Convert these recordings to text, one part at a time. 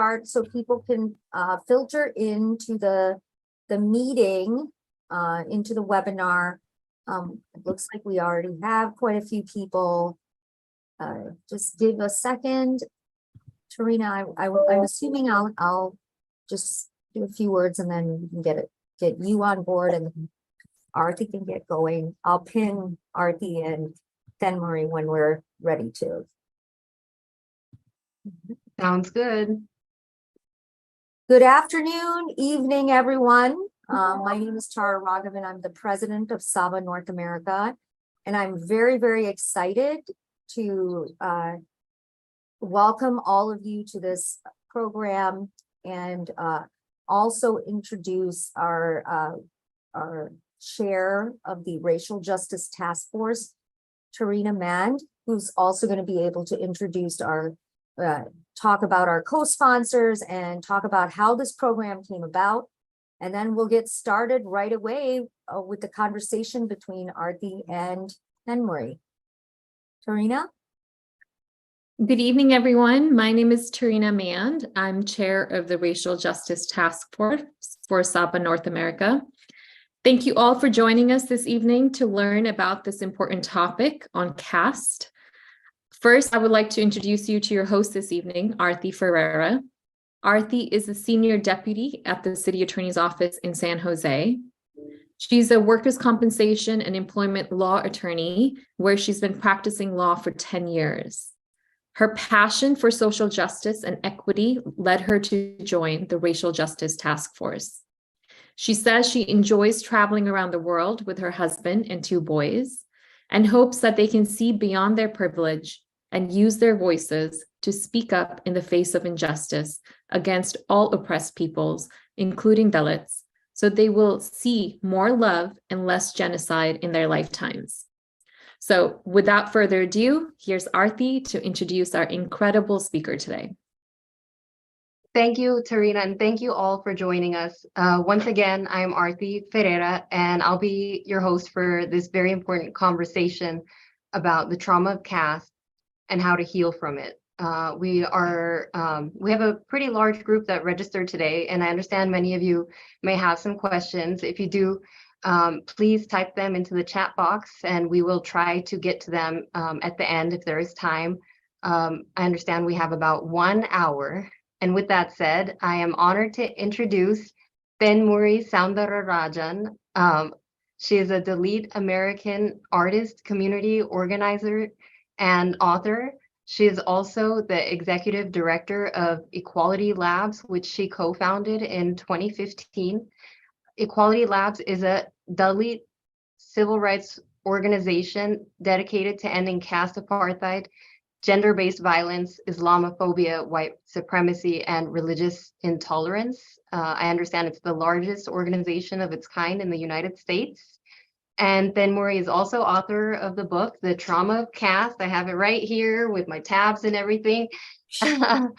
start so people can filter into the meeting, into the webinar. It looks like we already have quite a few people. Just give a second. Tarina, I'm assuming I'll just do a few words and then we can get you on board and Arti can get going. I'll pin Arti and Thenmozhi when we're ready to. Sounds good. Good afternoon, evening, everyone. My name is Tara Raghavan. I'm the president of SABA North America, and I'm very, very excited to welcome all of you to this program and also introduce our chair of the Racial Justice Task Force, Tarina Mand, who's also going to be able to introduce our talk about our co-sponsors and talk about how this program came about. And then we'll get started right away with the conversation between Arti and Thenmozhi. Tarina? Good evening, everyone. My name is Tarina Mand. I'm chair of the Racial Justice Task Force for SABA North America. Thank you all for joining us this evening to learn about this important topic on caste. First, I would like to introduce you to your host this evening, Arti Ferreira. Arti is a senior deputy at the City Attorney's Office in San Jose. She's a workers' compensation and employment law attorney where she's been practicing law for 10 years. Her passion for social justice and equity led her to join the Racial Justice Task Force. She says she enjoys traveling around the world with her husband and 2 boys and hopes that they can see beyond their privilege and use their voices to speak up in the face of injustice against all oppressed peoples, including Dalits, so they will see more love and less genocide in their lifetimes. So without further ado, here's Arti to introduce our incredible speaker today. Thank you, Tarina, and thank you all for joining us. Once again, I'm Arti Ferreira, and I'll be your host for this very important conversation about the trauma of caste and how to heal from it. We have a pretty large group that registered today, and I understand many of you may have some questions. If you do, please type them into the chat box and we will try to get to them at the end if there is time. I understand we have about 1 hour. And with that said, I am honored to introduce Thenmozhi Soundararajan. She is a Dalit American artist, community organizer, and author. She is also the executive director of Equality Labs, which she co-founded in 2015. Equality Labs is a Dalit civil rights organization dedicated to ending caste apartheid, gender-based violence, Islamophobia, white supremacy, and religious intolerance. I understand it's the largest organization of its kind in the United States. And Thenmozhi is also author of the book, The Trauma of Caste. I have it right here with my tabs and everything. We're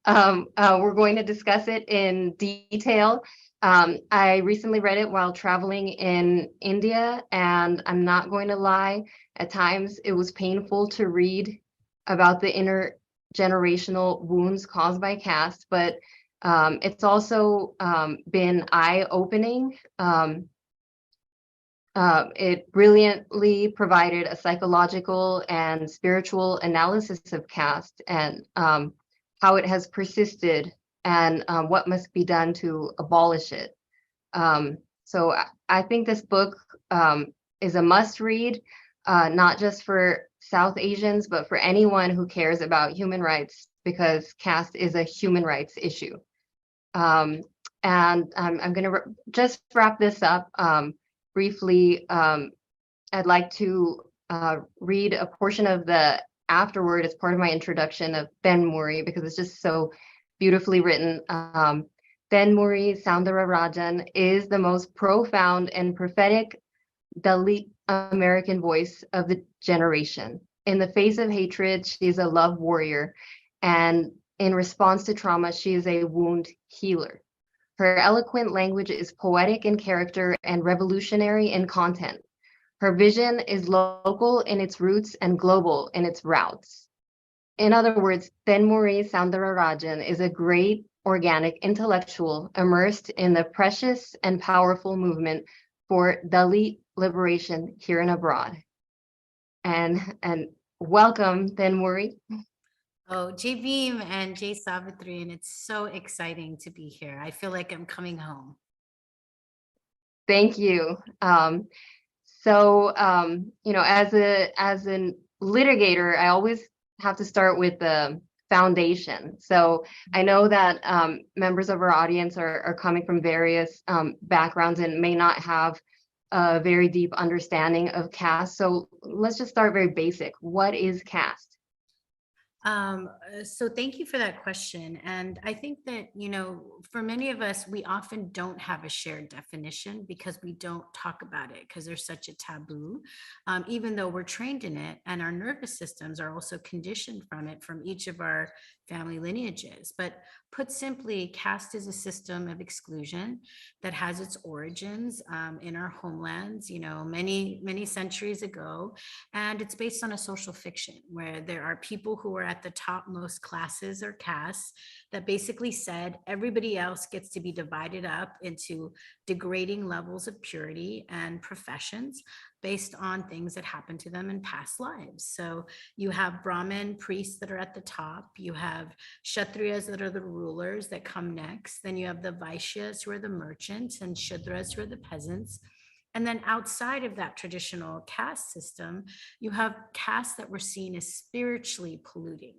going to discuss it in detail. I recently read it while traveling in India, and I'm not going to lie, at times it was painful to read about the intergenerational wounds caused by caste, but it's also been eye-opening. It brilliantly provided a psychological and spiritual analysis of caste and how it has persisted and what must be done to abolish it. So I think this book is a must-read, not just for South Asians, but for anyone who cares about human rights, because caste is a human rights issue. And I'm going to just wrap this up briefly. I'd like to read a portion of the afterword as part of my introduction of Thenmozhi, because it's just so beautifully written. Thenmozhi Soundararajan is the most profound and prophetic Dalit American voice of the generation. In the face of hatred, she is a love warrior, and in response to trauma, she is a wound healer. Her eloquent language is poetic in character and revolutionary in content. Her vision is local in its roots and global in its routes. In other words, Thenmozhi Soundararajan is a great organic intellectual immersed in the precious and powerful movement for Dalit liberation here and abroad. And welcome, Thenmozhi. Oh, J Beam and J Savitri, and it's so exciting to be here. I feel like I'm coming home. Thank you. You know, as an litigator, I always have to start with the foundation. So I know that members of our audience are coming from various backgrounds and may not have a very deep understanding of caste. So let's just start very basic. What is caste? So thank you for that question. And I think that, you know, for many of us, we often don't have a shared definition because we don't talk about it because there's such a taboo, even though we're trained in it and our nervous systems are also conditioned from it from each of our family lineages. But put simply, caste is a system of exclusion that has its origins in our homelands, you know, many centuries ago. And it's based on a social fiction where there are people who are at the topmost classes or castes that basically said everybody else gets to be divided up into degrading levels of purity and professions based on things that happened to them in past lives. So you have Brahmin priests that are at the top, you have Kshatriyas that are the rulers that come next, then you have the Vaishyas who are the merchants and Shudras who are the peasants. And then outside of that traditional caste system, you have castes that were seen as spiritually polluting,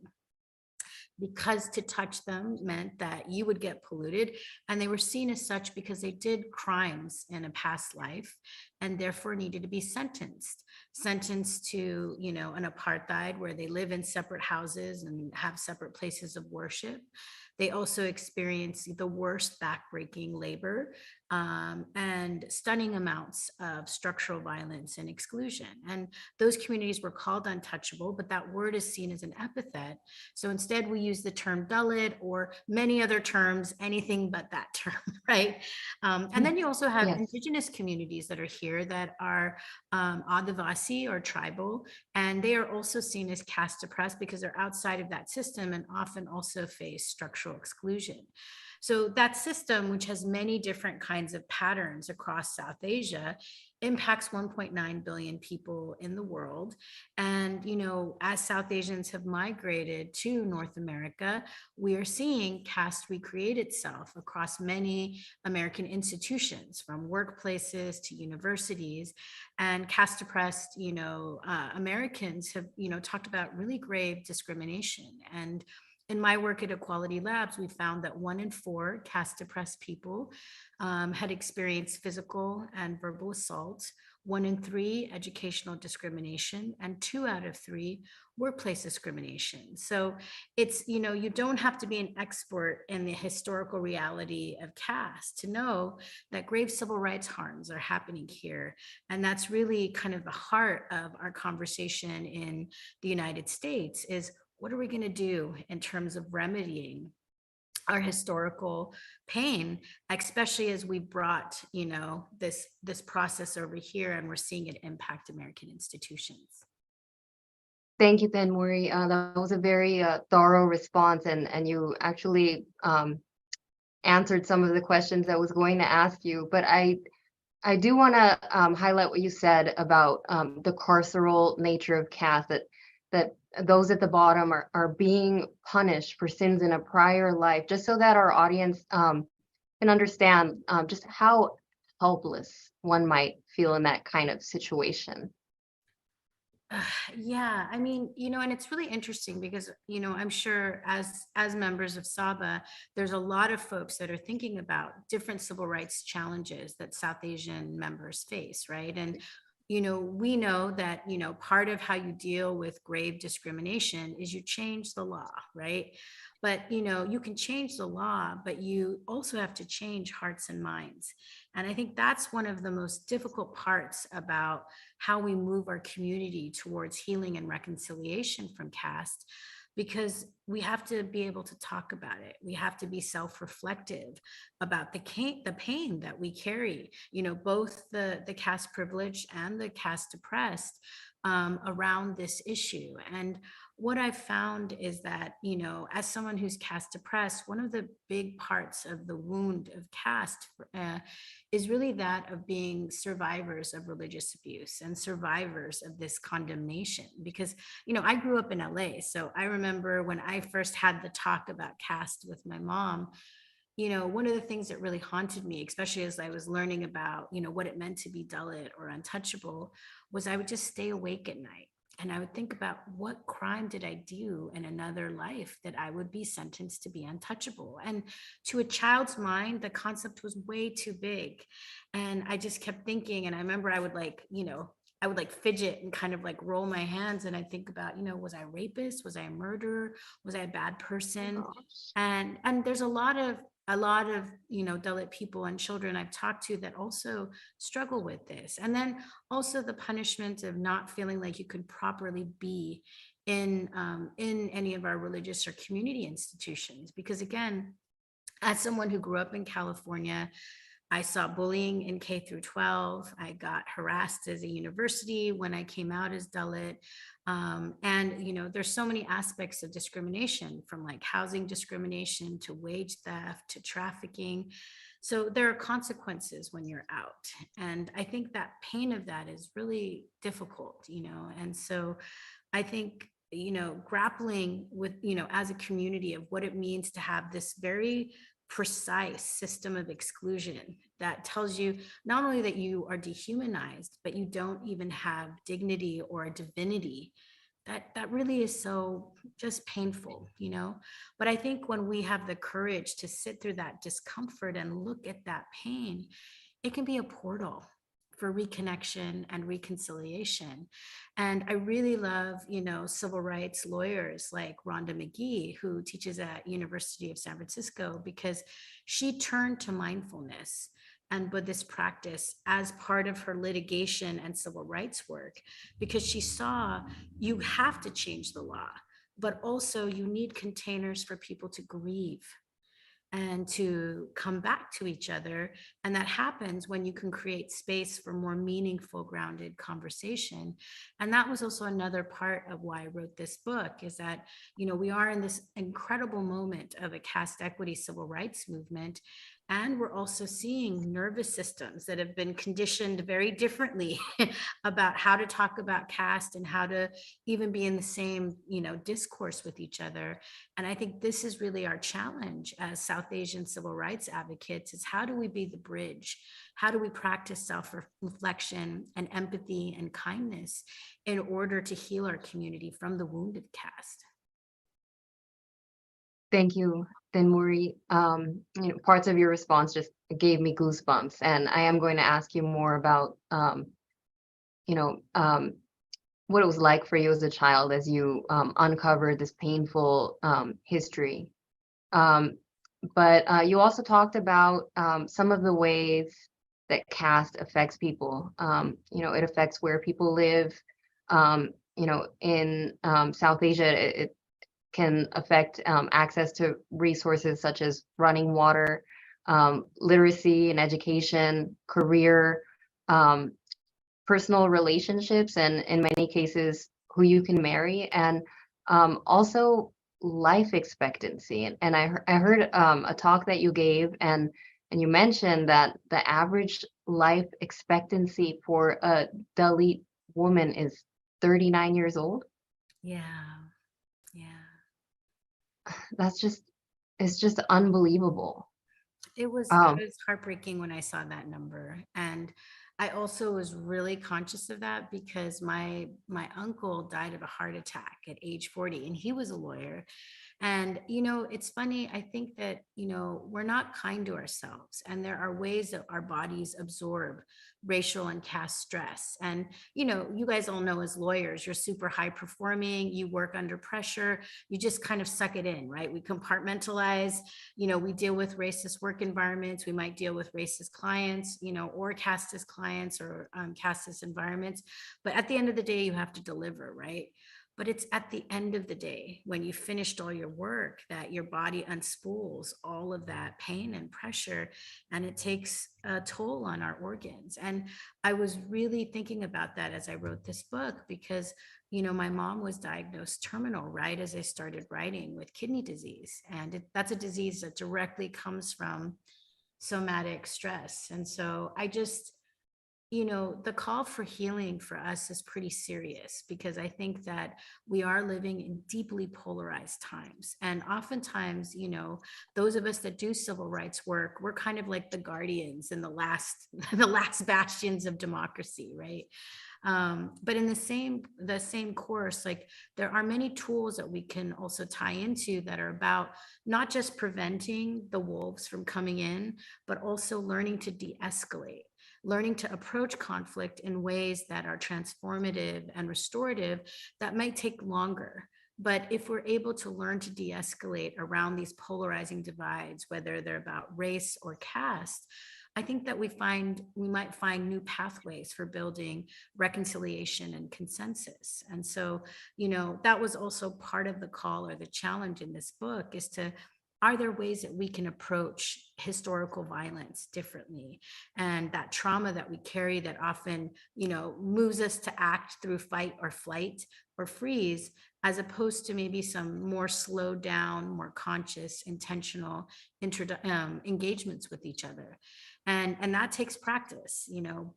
because to touch them meant that you would get polluted, and they were seen as such because they did crimes in a past life and therefore needed to be sentenced to, you know, an apartheid where they live in separate houses and have separate places of worship. They also experience the worst backbreaking labor and stunning amounts of structural violence and exclusion. And those communities were called untouchable, but that word is seen as an epithet. So instead we use the term Dalit or many other terms, anything but that term, right? And then you also have Yes. indigenous communities that are here that are advocacy or tribal, and they are also seen as caste oppressed because they're outside of that system and often also face structural exclusion. So that system, which has many different kinds of patterns across South Asia, impacts 1.9 billion people in the world. And, you know, as South Asians have migrated to North America, we are seeing caste recreate itself across many American institutions, from workplaces to universities. And caste oppressed, you know, Americans have, you know, talked about really grave discrimination. And in my work at Equality Labs, we found that 1 in 4 caste oppressed people had experienced physical and verbal assault, 1 in 3 educational discrimination, and 2 out of 3 workplace discrimination. So it's, you know, you don't have to be an expert in the historical reality of caste to know that grave civil rights harms are happening here. And that's really kind of the heart of our conversation in the United States is, what are we going to do in terms of remedying our historical pain, especially as we brought, you know, this process over here and we're seeing it impact American institutions. Thank you, Thenmozhi. That was a very thorough response, and you actually answered some of the questions I was going to ask you. But I do want to highlight what you said about the carceral nature of caste, that those at the bottom are being punished for sins in a prior life, just so that our audience can understand just how helpless one might feel in that kind of situation. Yeah, I mean, you know, and it's really interesting because, you know, I'm sure as members of SABA, there's a lot of folks that are thinking about different civil rights challenges that South Asian members face, right? And you know, we know that, you know, part of how you deal with grave discrimination is you change the law, right? But, you know, you can change the law, but you also have to change hearts and minds. And I think that's one of the most difficult parts about how we move our community towards healing and reconciliation from caste, because we have to be able to talk about it. We have to be self-reflective about the pain that we carry, you know, both the caste privileged and the caste oppressed around this issue. And what I've found is that, as someone who's caste oppressed, one of the big parts of the wound of caste is really that of being survivors of religious abuse and survivors of this condemnation. Because, I grew up in LA. So I remember when I first had the talk about caste with my mom, one of the things that really haunted me, especially as I was learning about, what it meant to be Dalit or untouchable, was I would just stay awake at night. And I would think about, what crime did I do in another life that I would be sentenced to be untouchable? And to a child's mind, the concept was way too big. And I just kept thinking, and I remember I would I would fidget and kind of roll my hands. And I think about, was I a rapist? Was I a murderer? Was I a bad person? And there's a lot of Dalit people and children I've talked to that also struggle with this. And then also the punishment of not feeling like you could properly be in any of our religious or community institutions. Because again, as someone who grew up in California, I saw bullying in K through 12. I got harassed as a university when I came out as Dalit. There's so many aspects of discrimination, from housing discrimination to wage theft to trafficking. So there are consequences when you're out. And I think that pain of that is really difficult, and so I think, grappling with, as a community, of what it means to have this very precise system of exclusion that tells you not only that you are dehumanized, but you don't even have dignity or a divinity. That really is so just painful, But I think when we have the courage to sit through that discomfort and look at that pain, it can be a portal for reconnection and reconciliation. And I really love, civil rights lawyers like Rhonda McGee, who teaches at University of San Francisco, because she turned to mindfulness and Buddhist practice as part of her litigation and civil rights work, because she saw you have to change the law, but also you need containers for people to grieve and to come back to each other. And that happens when you can create space for more meaningful, grounded conversation. And that was also another part of why I wrote this book, is that, we are in this incredible moment of a caste equity civil rights movement. And we're also seeing nervous systems that have been conditioned very differently about how to talk about caste and how to even be in the same, discourse with each other. And I think this is really our challenge as South Asian civil rights advocates, is how do we be the bridge? How do we practice self-reflection and empathy and kindness in order to heal our community from the wound of caste? Thank you, Thenmozhi. Parts of your response just gave me goosebumps, and I am going to ask you more about, what it was like for you as a child as you uncovered this painful history. But you also talked about some of the ways that caste affects people. It affects where people live. In South Asia, it can affect access to resources such as running water, literacy and education, career, personal relationships, and in many cases, who you can marry, and also life expectancy. And I heard a talk that you gave, and you mentioned that the average life expectancy for a Dalit woman is 39 years old. Yeah. It's just unbelievable. It was heartbreaking when I saw that number. And I also was really conscious of that because my uncle died of a heart attack at age 40, and he was a lawyer. And, it's funny, I think that, we're not kind to ourselves, and there are ways that our bodies absorb racial and caste stress. And, you guys all know, as lawyers, you're super high performing, you work under pressure, you just kind of suck it in, right? We compartmentalize, we deal with racist work environments, we might deal with racist clients, or casteist clients, or casteist environments. But at the end of the day, you have to deliver, right? but it's at the end of the day, when you finished all your work, that your body unspools all of that pain and pressure, and it takes a toll on our organs. And I was really thinking about that as I wrote this book, because my mom was diagnosed terminal right as I started writing, with kidney disease. And that's a disease that directly comes from somatic stress. And so I just, the call for healing for us is pretty serious, because I think that we are living in deeply polarized times. And oftentimes, those of us that do civil rights work, we're kind of like the guardians and the last bastions of democracy, right? But in the same course, like, there are many tools that we can also tie into that are about not just preventing the wolves from coming in, but also learning to de-escalate, learning to approach conflict in ways that are transformative and restorative, that might take longer. But if we're able to learn to de-escalate around these polarizing divides, whether they're about race or caste, I think that we might find new pathways for building reconciliation and consensus. And so, that was also part of the call, or the challenge in this book, is are there ways that we can approach historical violence differently? And that trauma that we carry, that often, moves us to act through fight or flight or freeze, as opposed to maybe some more slowed down, more conscious, intentional engagements with each other. And that takes practice,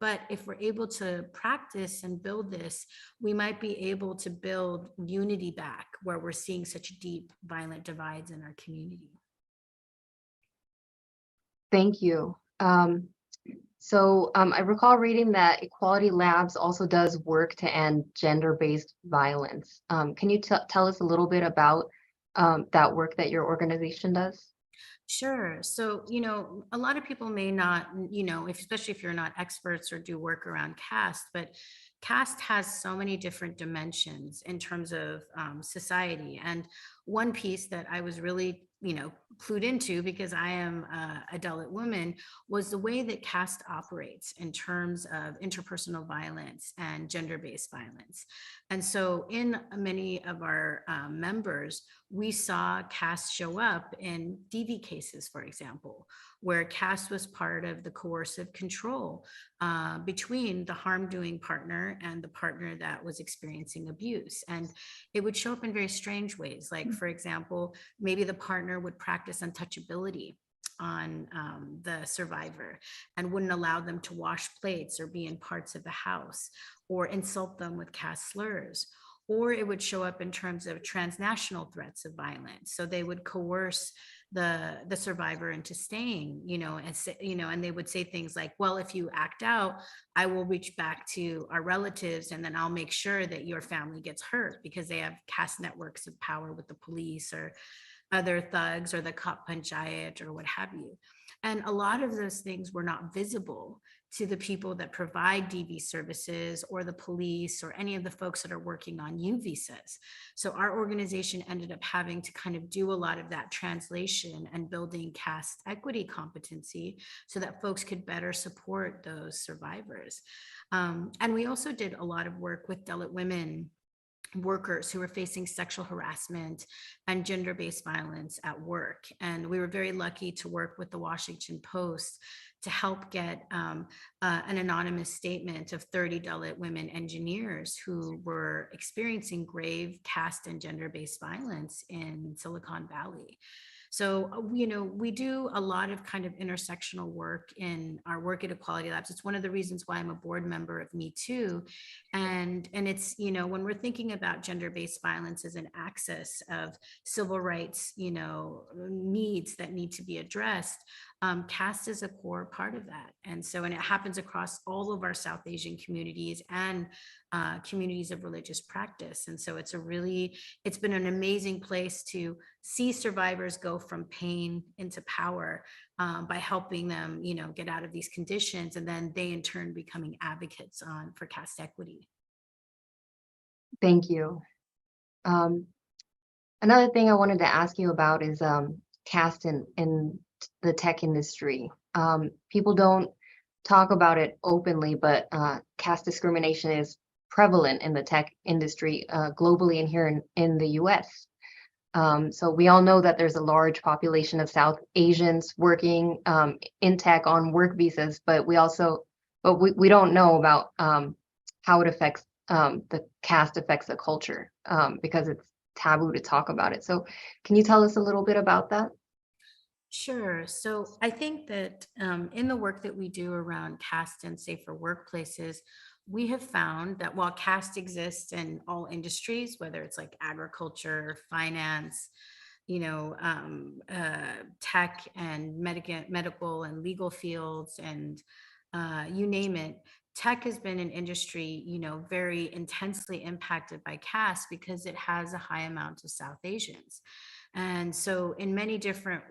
but if we're able to practice and build this, we might be able to build unity back, where we're seeing such deep violent divides in our community. Thank you. I recall reading that Equality Labs also does work to end gender-based violence. Can you tell us a little bit about that work that your organization does? Sure. So, a lot of people may not, especially if you're not experts or do work around caste, but caste has so many different dimensions in terms of society. And one piece that I was really, clued into, because I am a Dalit woman, was the way that caste operates in terms of interpersonal violence and gender-based violence. And so in many of our members, we saw caste show up in DV cases, for example, where caste was part of the coercive control between the harm-doing partner and the partner that was experiencing abuse. And it would show up in very strange ways. Like, for example, maybe the partner would practice untouchability on the survivor and wouldn't allow them to wash plates or be in parts of the house, or insult them with caste slurs. Or it would show up in terms of transnational threats of violence. So they would coerce the survivor into staying, and they would say things like, well, if you act out, I will reach back to our relatives, and then I'll make sure that your family gets hurt, because they have caste networks of power with the police or other thugs or the Kap Panchayat or what have you. And a lot of those things were not visible to the people that provide DV services, or the police, or any of the folks that are working on U visas. So our organization ended up having to kind of do a lot of that translation and building caste equity competency, so that folks could better support those survivors. And we also did a lot of work with Dalit women workers who were facing sexual harassment and gender-based violence at work. And we were very lucky to work with the Washington Post to help get an anonymous statement of 30 Dalit women engineers who were experiencing grave caste and gender-based violence in Silicon Valley. So, we do a lot of kind of intersectional work in our work at Equality Labs. It's one of the reasons why I'm a board member of Me Too. And it's, when we're thinking about gender-based violence as an axis of civil rights, needs that need to be addressed, caste is a core part of that. And so, and it happens across all of our South Asian communities and communities of religious practice. And so it's been an amazing place to see survivors go from pain into power by helping them, get out of these conditions, and then they in turn becoming advocates for caste equity. Thank you. Another thing I wanted to ask you about is caste in the tech industry. People don't talk about it openly, but caste discrimination is prevalent in the tech industry globally and here in the US. So we all know that there's a large population of South Asians working in tech on work visas, but we don't know about how it affects the caste affects the culture because it's taboo to talk about it. So can you tell us a little bit about that? Sure. So I think that in the work that we do around caste and safer workplaces, we have found that while caste exists in all industries, whether it's like agriculture, finance, tech and medical and legal fields, and you name it, tech has been an industry, very intensely impacted by caste because it has a high amount of South Asians. And so in many different,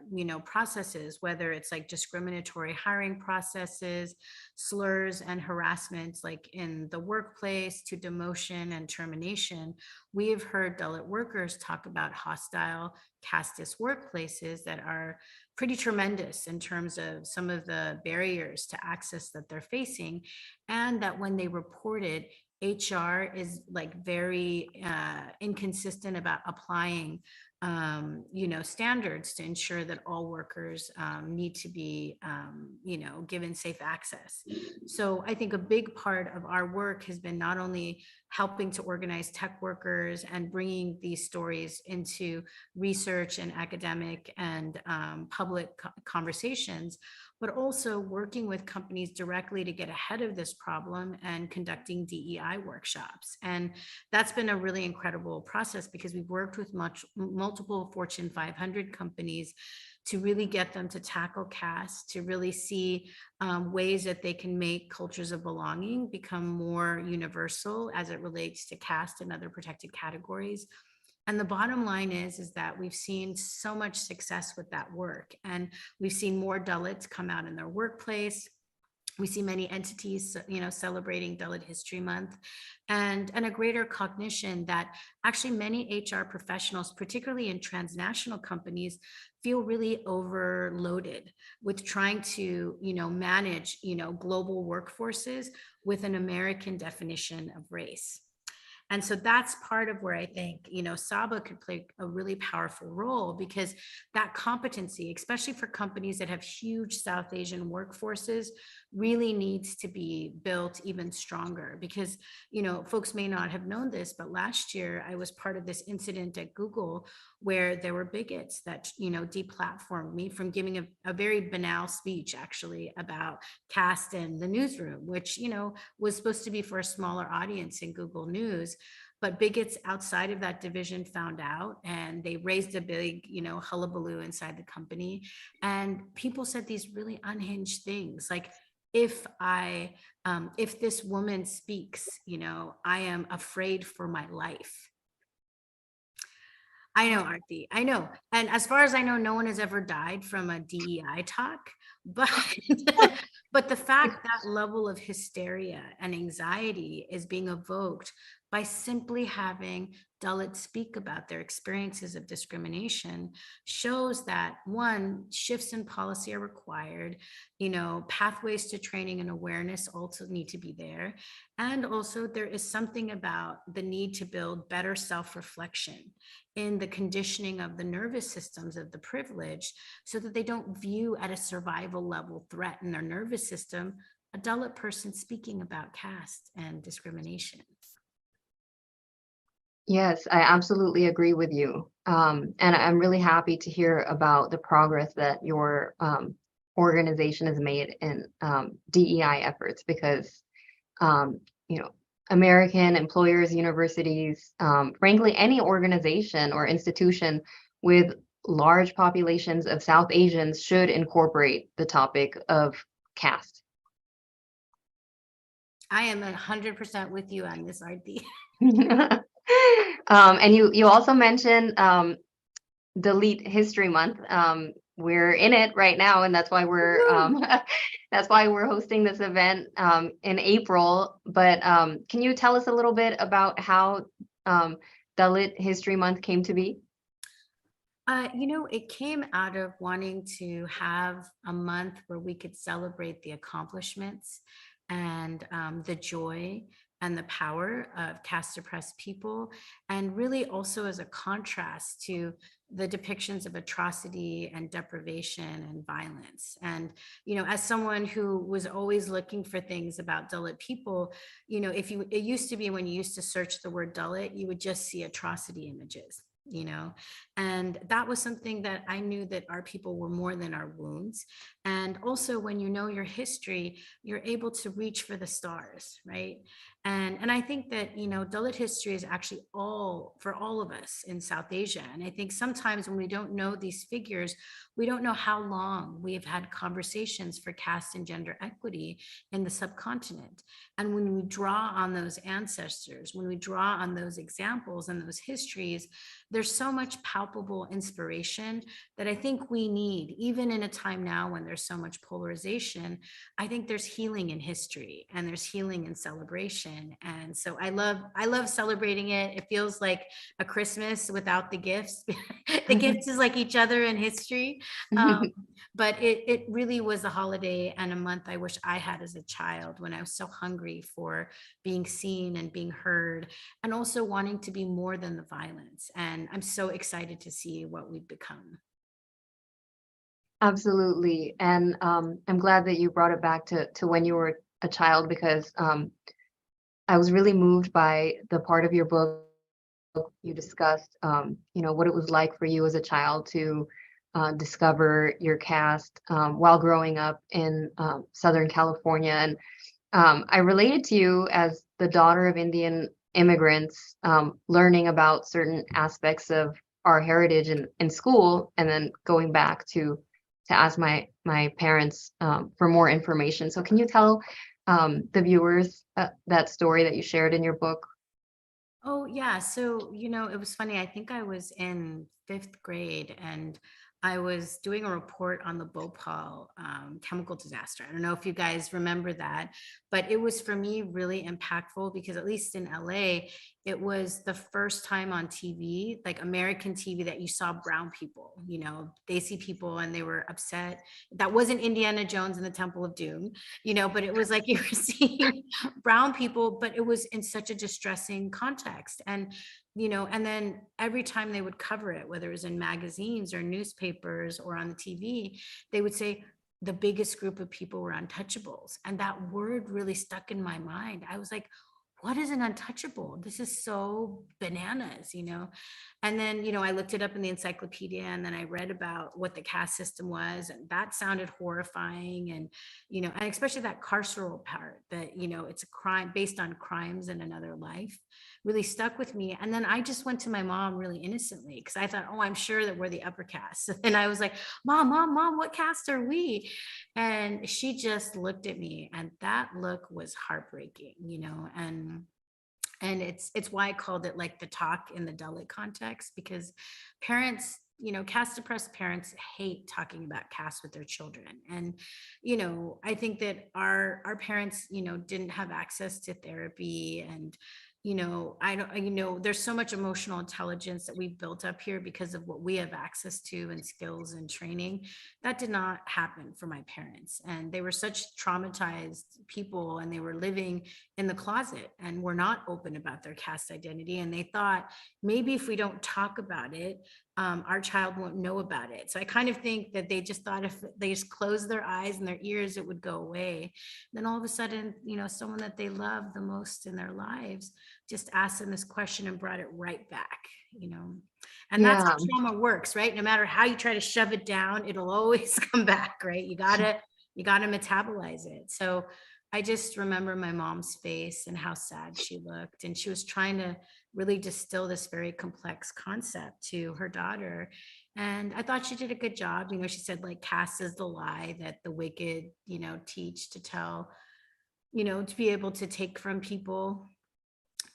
processes, whether it's like discriminatory hiring processes, slurs and harassments, like in the workplace to demotion and termination, we have heard Dalit workers talk about hostile casteist workplaces that are pretty tremendous in terms of some of the barriers to access that they're facing. And that when they reported, HR is like very inconsistent about applying standards to ensure that all workers need to be, given safe access. So I think a big part of our work has been not only helping to organize tech workers and bringing these stories into research and academic and public conversations, but also working with companies directly to get ahead of this problem and conducting DEI workshops. And that's been a really incredible process because we've worked with multiple Fortune 500 companies to really get them to tackle caste, to really see ways that they can make cultures of belonging become more universal as it relates to caste and other protected categories. And the bottom line is that we've seen so much success with that work. And we've seen more Dalits come out in their workplace. We see many entities, celebrating Dalit History Month, and a greater cognition that actually many HR professionals, particularly in transnational companies, feel really overloaded with trying to, manage, global workforces with an American definition of race. And so that's part of where I think, SABA could play a really powerful role, because that competency, especially for companies that have huge South Asian workforces, really needs to be built even stronger. Because, folks may not have known this, but last year I was part of this incident at Google where there were bigots that, deplatformed me from giving a very banal speech actually about caste in the newsroom, which, was supposed to be for a smaller audience in Google News. But bigots outside of that division found out, and they raised a big, hullabaloo inside the company. And people said these really unhinged things like, if this woman speaks, I am afraid for my life. I know, Aarti, I know. And as far as I know, no one has ever died from a DEI talk, but but the fact that level of hysteria and anxiety is being evoked by simply having Dalits speak about their experiences of discrimination shows that, one, shifts in policy are required, pathways to training and awareness also need to be there. And also there is something about the need to build better self-reflection in the conditioning of the nervous systems of the privileged, so that they don't view at a survival level threat in their nervous system a Dalit person speaking about caste and discrimination. Yes, I absolutely agree with you. And I'm really happy to hear about the progress that your organization has made in DEI efforts, because, American employers, universities, frankly, any organization or institution with large populations of South Asians should incorporate the topic of caste. I am 100% with you on this, Aarti. And you also mentioned Dalit History Month. We're in it right now, and that's why we're hosting this event in April. But can you tell us a little bit about how Dalit History Month came to be? It came out of wanting to have a month where we could celebrate the accomplishments and the joy and the power of caste oppressed people, and really also as a contrast to the depictions of atrocity and deprivation and violence. And, as someone who was always looking for things about Dalit people, it used to be when you used to search the word Dalit, you would just see atrocity images. And that was something that I knew, that our people were more than our wounds. And also, when you know your history, you're able to reach for the stars, right? And I think that, Dalit history is actually for all of us in South Asia. And I think sometimes when we don't know these figures, we don't know how long we have had conversations for caste and gender equity in the subcontinent. And when we draw on those ancestors, when we draw on those examples and those histories, there's so much palpable inspiration that I think we need, even in a time now when there's so much polarization. I think there's healing in history, and there's healing in celebration. And so I love celebrating it. It feels like a Christmas without the gifts. The gifts is like each other in history. But it really was a holiday and a month I wish I had as a child, when I was so hungry for being seen and being heard, and also wanting to be more than the violence. And I'm so excited to see what we've become. Absolutely. And I'm glad that you brought it back to when you were a child, because I was really moved by the part of your book you discussed, what it was like for you as a child to discover your caste while growing up in Southern California. And I related to you as the daughter of Indian immigrants, learning about certain aspects of our heritage in school, and then going back to ask my parents for more information. So can you tell the viewers that story that you shared in your book? Oh, yeah. So, it was funny. I think I was in 5th grade, and I was doing a report on the Bhopal chemical disaster. I don't know if you guys remember that, but it was, for me, really impactful, because at least in LA, it was the first time on TV, like American TV, that you saw brown people, Desi people, and they were upset. That wasn't Indiana Jones and the Temple of Doom, but it was like you were seeing brown people, but it was in such a distressing context. And then every time they would cover it, whether it was in magazines or newspapers or on the TV, they would say the biggest group of people were untouchables. And that word really stuck in my mind. I was like, what is an untouchable? This is so bananas, And then, I looked it up in the encyclopedia, and then I read about what the caste system was, and that sounded horrifying. And, and especially that carceral part, that, it's a crime based on crimes in another life, really stuck with me. And then I just went to my mom really innocently, because I thought, oh, I'm sure that we're the upper caste. And I was like, mom, what caste are we? And she just looked at me, and that look was heartbreaking, and it's why I called it like the talk in the Dalit context, because parents, caste oppressed parents hate talking about caste with their children. And, I think that our parents, didn't have access to therapy, and, I don't, there's so much emotional intelligence that we've built up here because of what we have access to, and skills and training. That did not happen for my parents. And they were such traumatized people, and they were living in the closet and were not open about their caste identity. And they thought, maybe if we don't talk about it, our child won't know about it. So I kind of think that they just thought if they just closed their eyes and their ears, it would go away. Then all of a sudden, someone that they love the most in their lives just asked them this question and brought it right back, and that's how trauma works, right? No matter how you try to shove it down, it'll always come back, right? You gotta metabolize it. So I just remember my mom's face and how sad she looked, and she was trying to really distill this very complex concept to her daughter. And I thought she did a good job. She said, like, caste is the lie that the wicked, teach to tell, to be able to take from people.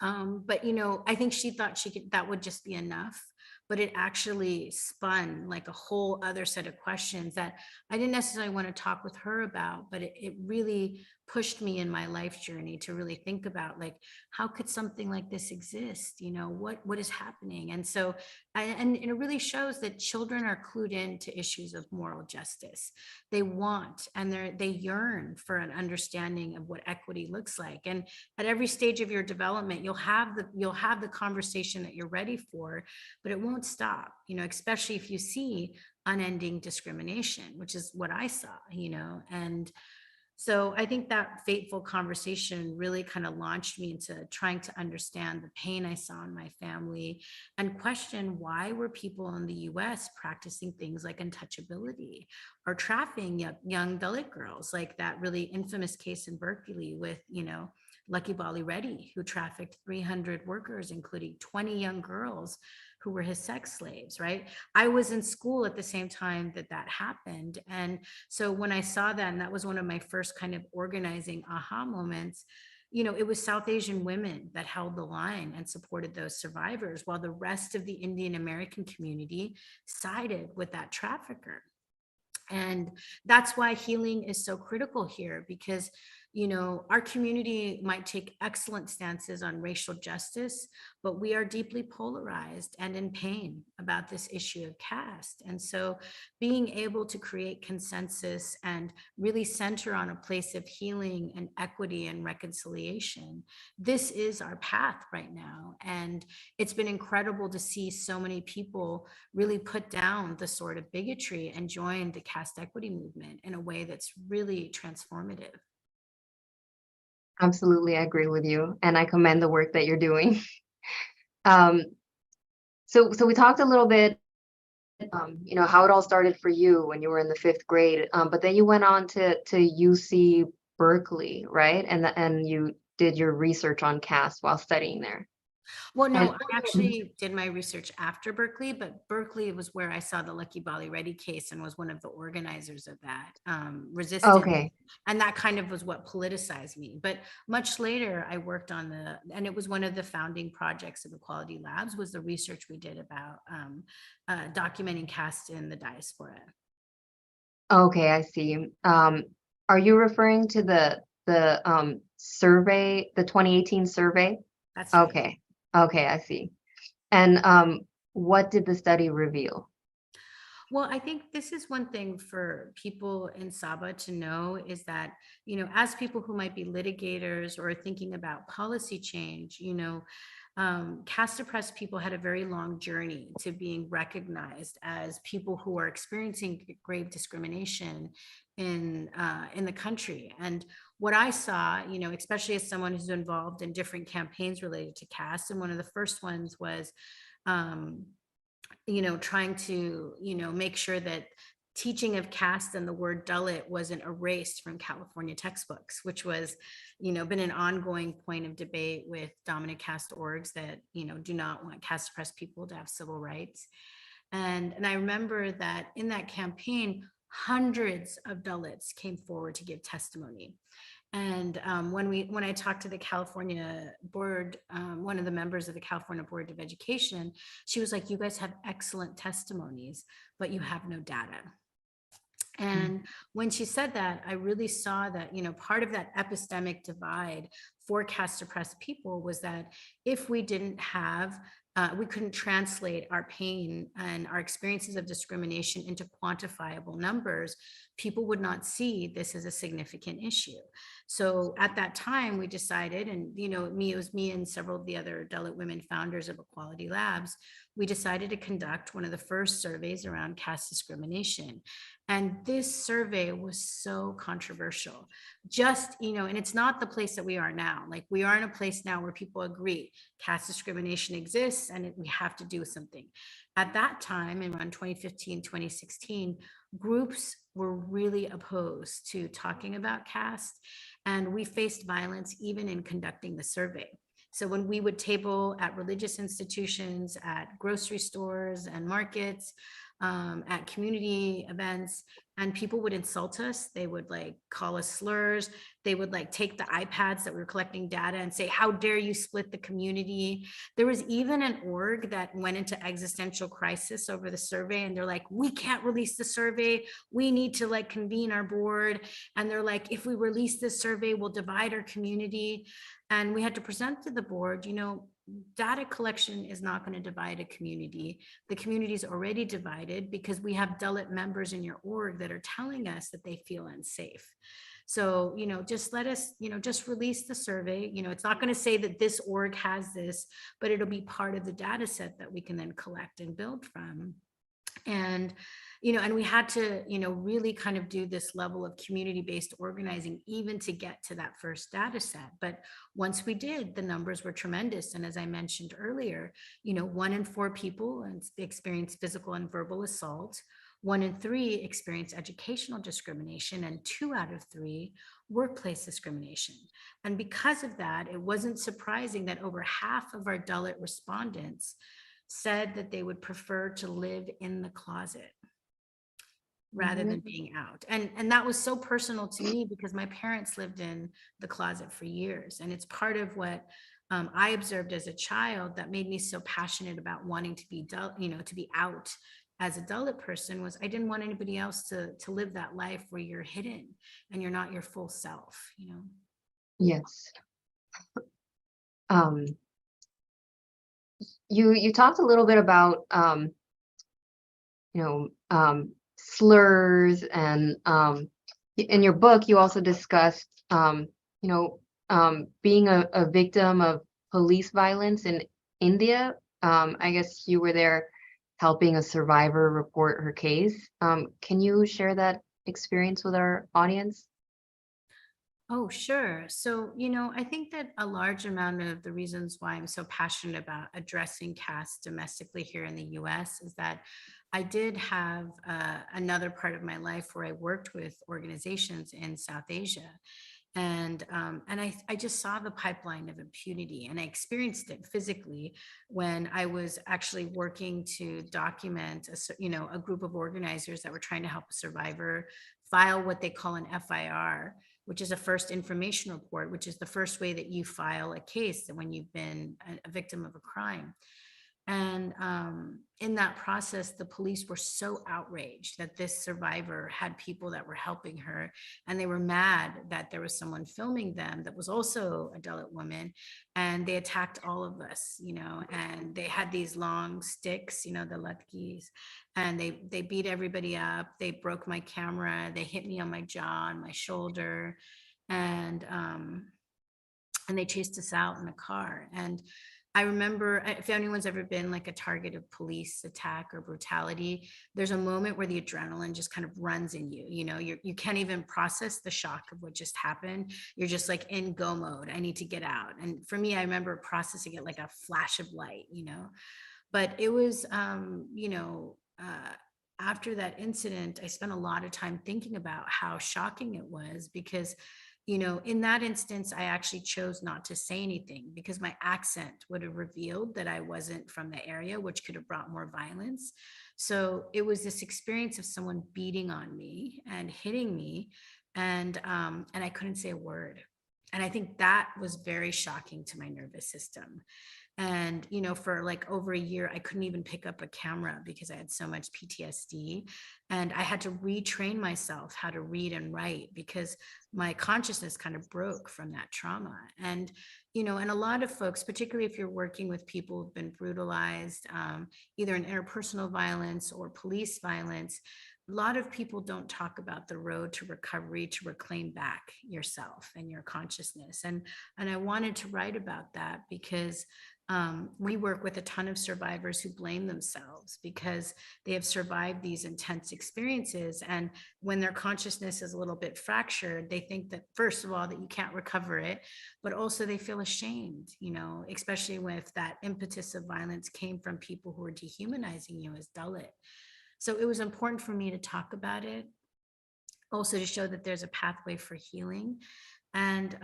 But I think she thought that would just be enough, but it actually spun like a whole other set of questions that I didn't necessarily want to talk with her about, but it really pushed me in my life journey to really think about, like, how could something like this exist? You know, what is happening? And so, and it really shows that children are clued in to issues of moral justice. They want and they yearn for an understanding of what equity looks like. And at every stage of your development, you'll have the conversation that you're ready for, but it won't stop, you know, especially if you see unending discrimination, which is what I saw, you know. And so I think that fateful conversation really kind of launched me into trying to understand the pain I saw in my family and question, why were people in the US practicing things like untouchability or trafficking young Dalit girls, like that really infamous case in Berkeley with, you know, Lucky Bali Reddy, who trafficked 300 workers, including 20 young girls who were his sex slaves, right? I was in school at the same time that that happened. And so when I saw that, and that was one of my first kind of organizing aha moments, you know, it was South Asian women that held the line and supported those survivors, while the rest of the Indian American community sided with that trafficker. And that's why healing is so critical here, because, you know, our community might take excellent stances on racial justice, but we are deeply polarized and in pain about this issue of caste. And so being able to create consensus and really center on a place of healing and equity and reconciliation, this is our path right now. And it's been incredible to see so many people really put down the sort of bigotry and join the caste equity movement in a way that's really transformative. Absolutely, I agree with you, and I commend the work that you're doing. Um, so we talked a little bit, you know, how it all started for you when you were in the 5th grade, but then you went on to UC Berkeley, right? And you did your research on caste while studying there. Well, And no, I actually did my research after Berkeley, but Berkeley was where I saw the Lucky Bali Reddy case and was one of the organizers of that resistance. okay, And that kind of was what politicized me. But much later, I worked on and it was one of the founding projects of Equality Labs, was the research we did about documenting caste in the diaspora. okay, I see. Are you referring to the survey, the 2018 survey? That's right. Okay, okay, I see. And what did the study reveal? Well, I think this is one thing for people in SABA to know, is that, you know, as people who might be litigators or thinking about policy change, you know, caste oppressed people had a very long journey to being recognized as people who are experiencing grave discrimination in the country. And what I saw, you know, especially as someone who's involved in different campaigns related to caste, and one of the first ones was, you know, trying to, you know, make sure that teaching of caste and the word Dalit wasn't erased from California textbooks, which was, you know, been an ongoing point of debate with dominant caste orgs that, you know, do not want caste oppressed people to have civil rights. And I remember that in that campaign, hundreds of Dalits came forward to give testimony. And when I talked to the California board, one of the members of the California Board of Education, she was like, "You guys have excellent testimonies, but you have no data." And when she said that, I really saw that, you know, part of that epistemic divide for caste oppressed people was that if we didn't have, we couldn't translate our pain and our experiences of discrimination into quantifiable numbers, people would not see this as a significant issue. So at that time, we decided, and, you know, it was me and several of the other Dalit women founders of Equality Labs, we decided to conduct one of the first surveys around caste discrimination. And this survey was so controversial. Just, you know, and it's not the place that we are now. Like, we are in a place now where people agree caste discrimination exists and we have to do something. At that time, around 2015, 2016, groups were really opposed to talking about caste. And we faced violence even in conducting the survey. So when we would table at religious institutions, at grocery stores and markets, at community events, and people would insult us. They would like call us slurs. They would like take the iPads that we were collecting data and say, how dare you split the community? There was even an org that went into existential crisis over the survey, and they're like, we can't release the survey. We need to like convene our board. And they're like, if we release this survey, we'll divide our community. And we had to present to the board, you know, data collection is not going to divide a community. The community is already divided because we have Dalit members in your org that are telling us that they feel unsafe. So, you know, just let us, you know, just release the survey. You know, it's not going to say that this org has this, but it'll be part of the data set that we can then collect and build from. And, you know, and we had to, you know, really kind of do this level of community-based organizing even to get to that first data set. But once we did, the numbers were tremendous. And as I mentioned earlier, you know, 1 in 4 people experience physical and verbal assault. 1 in 3 experience educational discrimination, and 2 out of 3 workplace discrimination. And because of that, it wasn't surprising that over half of our Dalit respondents said that they would prefer to live in the closet rather than being out. And that was so personal to me because my parents lived in the closet for years. And it's part of what I observed as a child that made me so passionate about wanting to be, you know, to be out as a Dalit person, was I didn't want anybody else to live that life where you're hidden and you're not your full self, you know? Yes. You talked a little bit about you know, slurs, and in your book you also discussed you know, being a victim of police violence in India. I guess you were there helping a survivor report her case. Can you share that experience with our audience? Oh, sure. So, you know, I think that a large amount of the reasons why I'm so passionate about addressing caste domestically here in the US is that I did have another part of my life where I worked with organizations in South Asia. And I just saw the pipeline of impunity, and I experienced it physically when I was actually working to document, you know, a group of organizers that were trying to help a survivor file what they call an FIR, which is a first information report, which is the first way that you file a case when you've been a victim of a crime. And in that process, the police were so outraged that this survivor had people that were helping her, and they were mad that there was someone filming them that was also a Dalit woman, and they attacked all of us, you know, and they had these long sticks, you know, the latkis, and they beat everybody up. They broke my camera. They hit me on my jaw, on my shoulder, and they chased us out in a car. And I remember, if anyone's ever been like a target of police attack or brutality, there's a moment where the adrenaline just kind of runs in you. You know, you can't even process the shock of what just happened. You're just like in go mode. I need to get out. And for me, I remember processing it like a flash of light, you know. But it was, you know, after that incident, I spent a lot of time thinking about how shocking it was because, you know, in that instance, I actually chose not to say anything because my accent would have revealed that I wasn't from the area, which could have brought more violence. So it was this experience of someone beating on me and hitting me, and I couldn't say a word. And I think that was very shocking to my nervous system. And, you know, for like over a year, I couldn't even pick up a camera because I had so much PTSD. And I had to retrain myself how to read and write because my consciousness kind of broke from that trauma. And, you know, and a lot of folks, particularly if you're working with people who've been brutalized, either in interpersonal violence or police violence, a lot of people don't talk about the road to recovery, to reclaim back yourself and your consciousness. And I wanted to write about that because we work with a ton of survivors who blame themselves because they have survived these intense experiences. And when their consciousness is a little bit fractured, they think that, first of all, that you can't recover it, but also they feel ashamed, you know, especially when if that impetus of violence came from people who are dehumanizing you as Dalit. So it was important for me to talk about it, also to show that there's a pathway for healing. And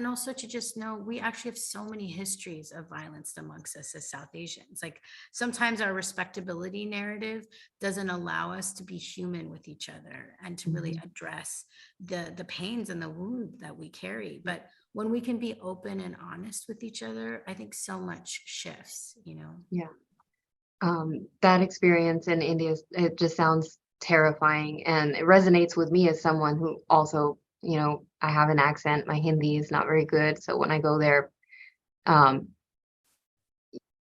also to just know we actually have so many histories of violence amongst us as South Asians. Like sometimes our respectability narrative doesn't allow us to be human with each other and to really address the pains and the wound that we carry. But when we can be open and honest with each other, I think so much shifts, you know. Yeah. That experience in India, it just sounds terrifying, and it resonates with me as someone who also, I have an accent. My Hindi is not very good. So when I go there,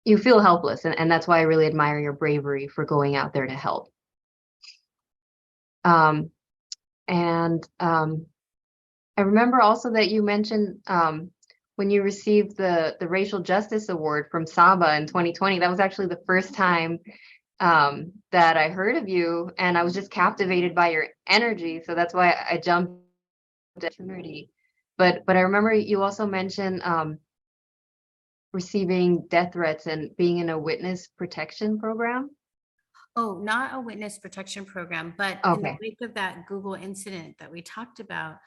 you feel helpless. And that's why I really admire your bravery for going out there to help. I remember also that you mentioned when you received the Racial Justice Award from SABA in 2020, that was actually the first time that I heard of you, and I was just captivated by your energy. So that's why I jumped into opportunity. But I remember you also mentioned receiving death threats and being in a witness protection program. Oh, not a witness protection program, but in the Okay. wake of that Google incident that we talked about,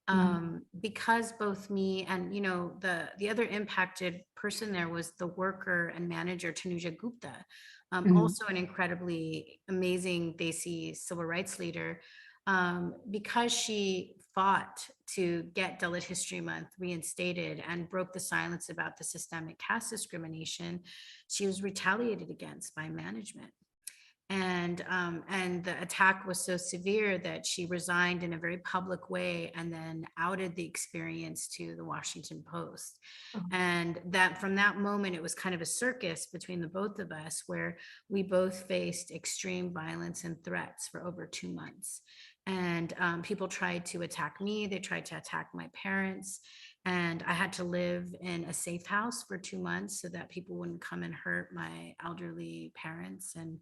Mhm. because both me and, the other impacted person there was the worker and manager, Tanuja Gupta, Mhm. also an incredibly amazing Desi civil rights leader, because she fought to get Dalit History Month reinstated and broke the silence about the systemic caste discrimination. She was retaliated against by management. And the attack was so severe that she resigned in a very public way and then outed the experience to the Washington Post. Oh. And that from that moment, it was kind of a circus between the both of us where we both faced extreme violence and threats for over 2 months. And people tried to attack me. They tried to attack my parents. And I had to live in a safe house for 2 months so that people wouldn't come and hurt my elderly parents. And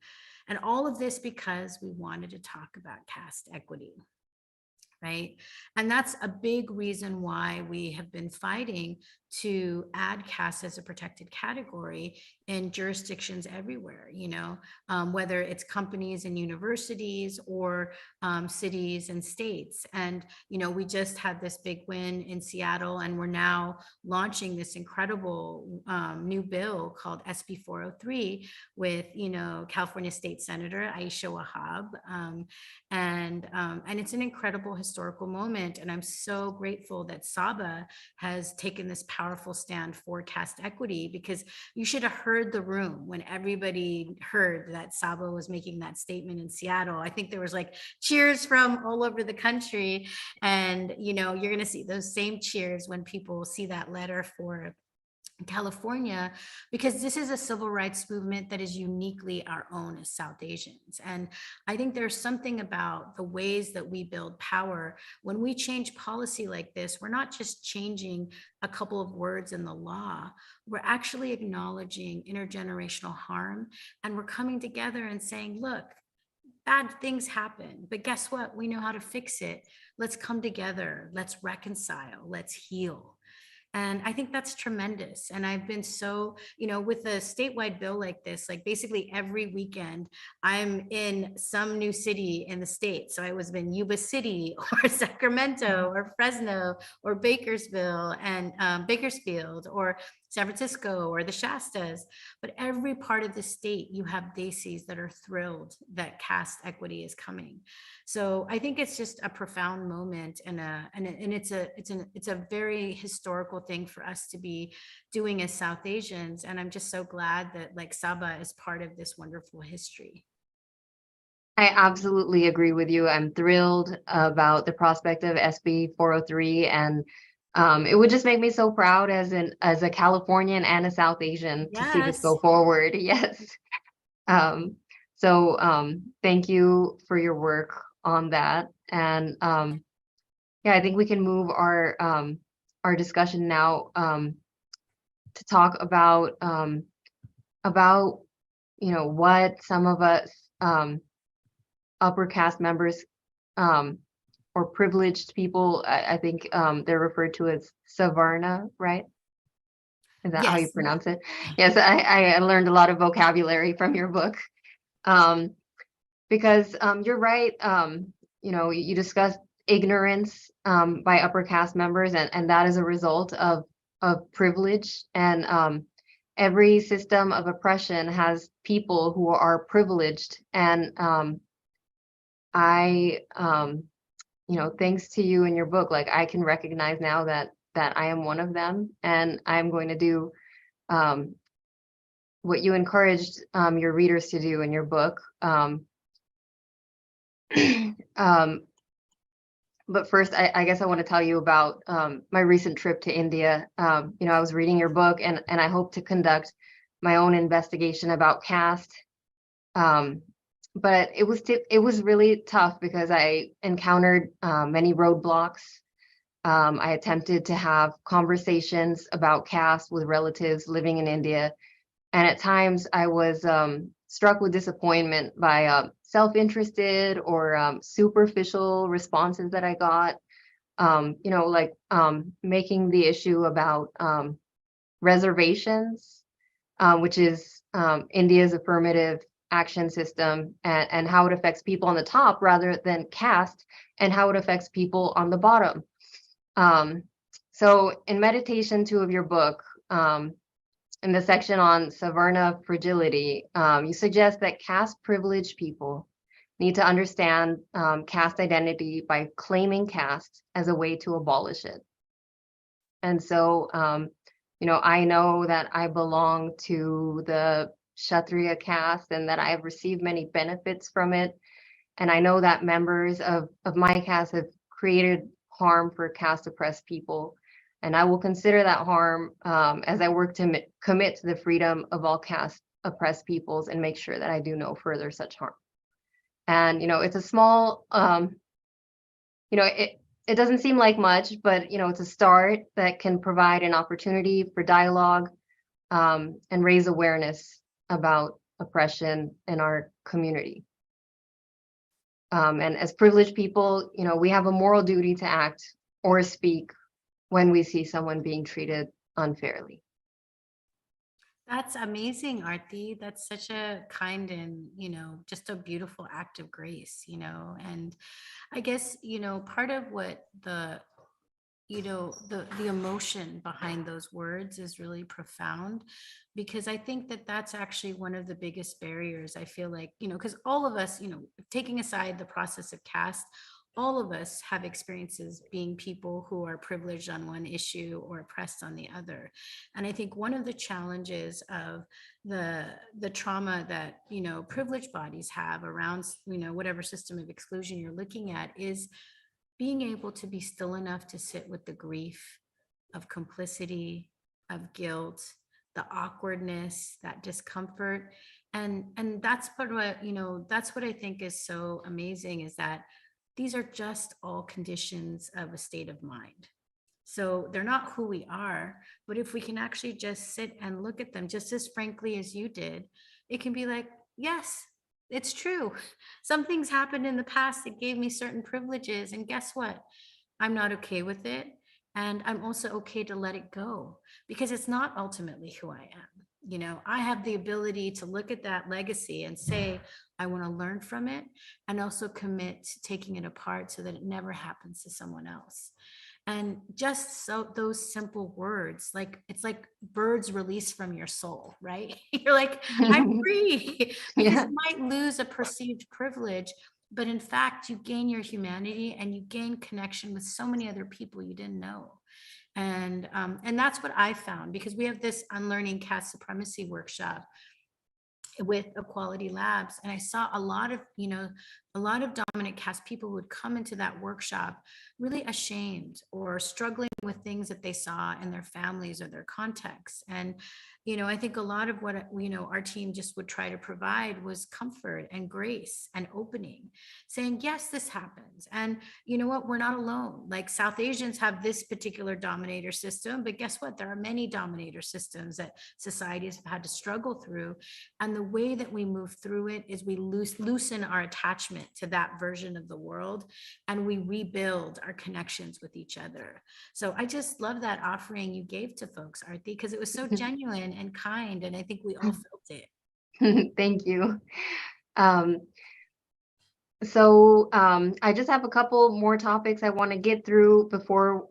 all of this because we wanted to talk about caste equity. Right. And that's a big reason why we have been fighting to add caste as a protected category in jurisdictions everywhere, whether it's companies and universities or cities and states. And, we just had this big win in Seattle, and we're now launching this incredible new bill called SB 403 with, California State Senator Aisha Wahab. And it's an incredible historical moment. And I'm so grateful that SABA has taken this powerful stand for caste equity, because you should have heard the room when everybody heard that SABA was making that statement in Seattle. I think there was like cheers from all over the country. And, you're going to see those same cheers when people see that letter for California, because this is a civil rights movement that is uniquely our own as South Asians. And I think there's something about the ways that we build power. When we change policy like this, we're not just changing a couple of words in the law, we're actually acknowledging intergenerational harm. And we're coming together and saying, look, bad things happen, but guess what? We know how to fix it. Let's come together. Let's reconcile. Let's heal. And I think that's tremendous. And I've been so, with a statewide bill like this, like basically every weekend, I'm in some new city in the state. So I was in Yuba City or Sacramento or Fresno or Bakersville and Bakersfield or San Francisco or the Shastas. But every part of the state, you have Desis that are thrilled that caste equity is coming. So I think it's just a profound moment, and it's a very historical thing for us to be doing as South Asians. And I'm just so glad that like SABA is part of this wonderful history. I absolutely agree with you. I'm thrilled about the prospect of SB 403, and it would just make me so proud as a Californian and a South Asian to see this Yes. go forward. Yes. So thank you for your work on that. And yeah, I think we can move our discussion now to talk about what some of us upper caste members or privileged people, I think they're referred to as Savarna, right? Is that how you Yes. pronounce it? Yes, I learned a lot of vocabulary from your book. Because you're right, you discussed ignorance by upper caste members, and that is a result of privilege. And every system of oppression has people who are privileged. And I, thanks to you and your book, like I can recognize now that I am one of them, and I'm going to do what you encouraged your readers to do in your book. But first, I guess I want to tell you about my recent trip to India. I was reading your book, and I hope to conduct my own investigation about caste. But it was really tough because I encountered many roadblocks. I attempted to have conversations about caste with relatives living in India, and at times I was struck with disappointment by self-interested or superficial responses that I got. Making the issue about reservations, which is India's affirmative action system, and how it affects people on the top rather than caste, and how it affects people on the bottom. So in meditation 2 of your book, in the section on Savarna fragility, you suggest that caste privileged people need to understand caste identity by claiming caste as a way to abolish it. And so, I know that I belong to the Kshatriya caste and that I have received many benefits from it. And I know that members of my caste have created harm for caste oppressed people. And I will consider that harm as I work to commit to the freedom of all caste oppressed peoples and make sure that I do no further such harm. And, it's a small, it doesn't seem like much, but, it's a start that can provide an opportunity for dialogue and raise awareness about oppression in our community. And as privileged people, we have a moral duty to act or speak when we see someone being treated unfairly. That's amazing, Aarti. That's such a kind and, just a beautiful act of grace, and I guess, part of what the emotion behind those words is really profound, because I think that that's actually one of the biggest barriers. I feel like, because all of us, taking aside the process of caste, all of us have experiences being people who are privileged on one issue or oppressed on the other. And I think one of the challenges of the trauma that, privileged bodies have around, whatever system of exclusion you're looking at, is being able to be still enough to sit with the grief of complicity, of guilt, the awkwardness, that discomfort. And that's what, that's what I think is so amazing, is that these are just all conditions of a state of mind. So they're not who we are, but if we can actually just sit and look at them just as frankly as you did, it can be like, yes, it's true. Some things happened in the past that gave me certain privileges. And guess what? I'm not okay with it. And I'm also okay to let it go, because it's not ultimately who I am. I have the ability to look at that legacy and say, I want to learn from it, and also commit to taking it apart so that it never happens to someone else. And just so those simple words, like it's like birds released from your soul, right? You're like, I'm free, because Yeah. you might lose a perceived privilege, but in fact, you gain your humanity and you gain connection with so many other people you didn't know. And that's what I found, because we have this Unlearning Caste Supremacy workshop with Equality Labs, and I saw a lot of dominant caste people who would come into that workshop really ashamed or struggling with things that they saw in their families or their contexts. And I think a lot of what our team just would try to provide was comfort and grace and opening, saying, yes, this happens, and you know what, we're not alone. Like, South Asians have this particular dominator system, but guess what, there are many dominator systems that societies have had to struggle through, and the way that we move through it is we loosen our attachment to that version of the world, and we rebuild our connections with each other. So I just love that offering you gave to folks, Aarti, because it was so genuine and kind, and I think we all felt it. Thank you. Um, So I just have a couple more topics I want to get through before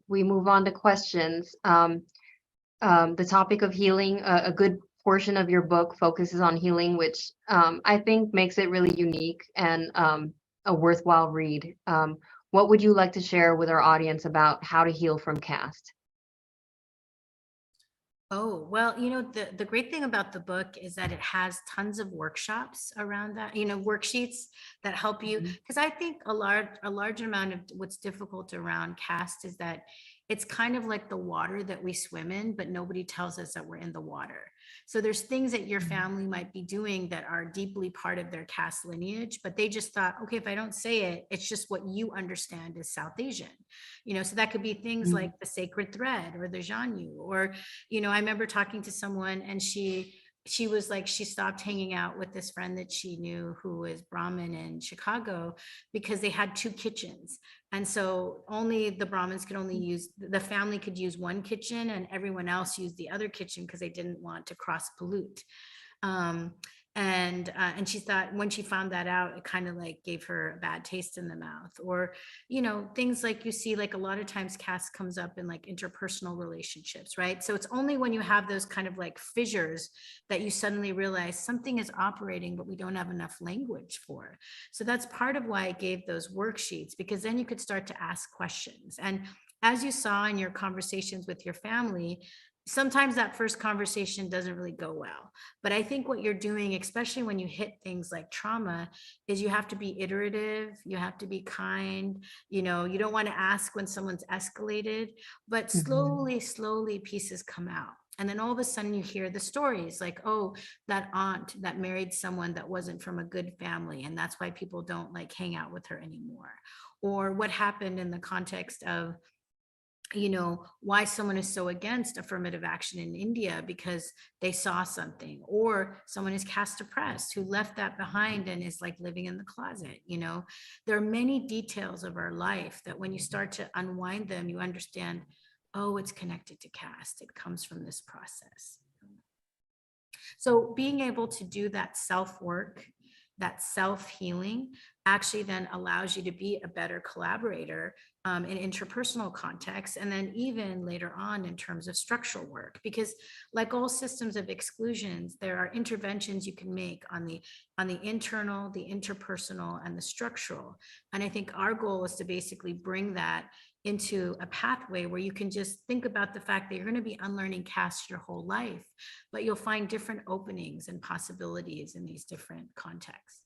we move on to questions. The topic of healing, a good portion of your book focuses on healing, which I think makes it really unique and a worthwhile read. What would you like to share with our audience about how to heal from caste? Oh, well, the great thing about the book is that it has tons of workshops around that, worksheets that help you. Mhm. Because I think a large amount of what's difficult around caste is that it's kind of like the water that we swim in, but nobody tells us that we're in the water. So there's things that your Mhm. family might be doing that are deeply part of their caste lineage, but they just thought, okay, if I don't say it, it's just what you understand as South Asian. So that could be things Mhm. like the sacred thread or the Janyu, or I remember talking to someone, and she was like, she stopped hanging out with this friend that she knew who was Brahmin in Chicago because they had two kitchens. And so only the Brahmins could only use, the family could use one kitchen, and everyone else used the other kitchen because they didn't want to cross pollute. Um, and she thought, when she found that out, it kind of like gave her a bad taste in the mouth. Or things like, you see, like a lot of times caste comes up in like interpersonal relationships, right? So it's only when you have those kind of like fissures that you suddenly realize something is operating, but we don't have enough language for. So that's part of why I gave those worksheets, because then you could start to ask questions. And as you saw in your conversations with your family, sometimes that first conversation doesn't really go well. But I think what you're doing, especially when you hit things like trauma, is you have to be iterative, you have to be kind, you don't want to ask when someone's escalated, but Mhm. slowly pieces come out. And then all of a sudden you hear the stories like, oh, that aunt that married someone that wasn't from a good family, and that's why people don't like hang out with her anymore. Or what happened in the context of why someone is so against affirmative action in India, because they saw something, or someone is caste oppressed who left that behind and is like living in the closet. There are many details of our life that when you start to unwind them, you understand, oh, it's connected to caste, it comes from this process. So being able to do that self work, that self healing, actually then allows you to be a better collaborator in interpersonal contexts, and then even later on in terms of structural work. Because like all systems of exclusions, there are interventions you can make on the internal, the interpersonal, and the structural. And I think our goal is to basically bring that into a pathway where you can just think about the fact that you're going to be unlearning caste your whole life, but you'll find different openings and possibilities in these different contexts.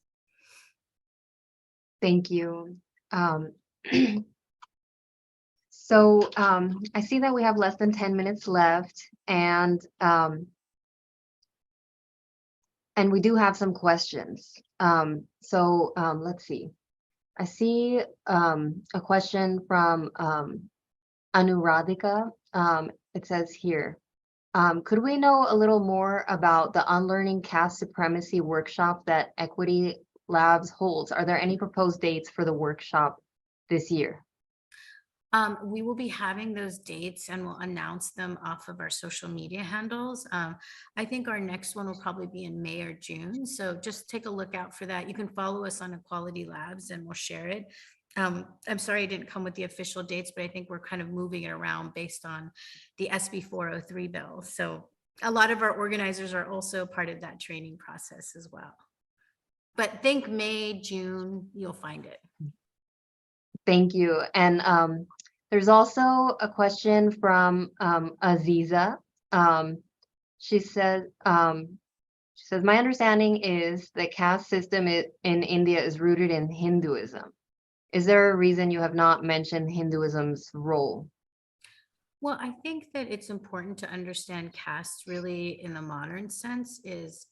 Thank you. Um, so I see that we have less than 10 minutes left, and we do have some questions. Let's see. I see a question from Anuradhika. It says here, could we know a little more about the Unlearning Caste Supremacy workshop that Equity Labs holds? Are there any proposed dates for the workshop this year? We will be having those dates, and we'll announce them off of our social media handles. I think our next one will probably be in May or June. So just take a look out for that. You can follow us on Equality Labs and we'll share it. I'm sorry I didn't come with the official dates, but I think we're kind of moving it around based on the SB 403 bill. So a lot of our organizers are also part of that training process as well. But think May, June, you'll find it. Thank you. And there's also a question from Aziza. Um, she says, my understanding is that caste system in India is rooted in Hinduism. Is there a reason you have not mentioned Hinduism's role? Well, I think that it's important to understand caste really in the modern sense is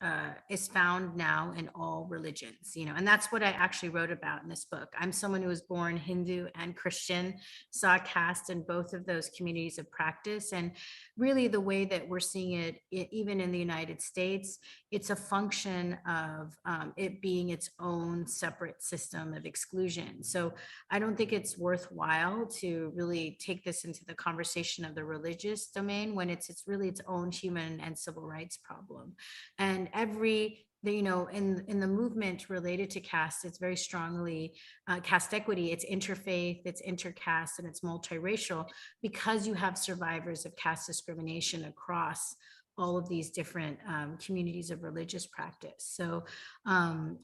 found now in all religions, and that's what I actually wrote about in this book. I'm someone who was born Hindu and Christian, saw caste in both of those communities of practice, and really the way that we're seeing it, even in the United States, it's a function of it being its own separate system of exclusion. So I don't think it's worthwhile to really take this into the conversation of the religious domain when it's really its own human and civil rights problem. And every in the movement related to caste, it's very strongly caste equity. It's interfaith, it's intercaste, and it's multiracial, because you have survivors of caste discrimination across all of these different communities of religious practice. So, I'm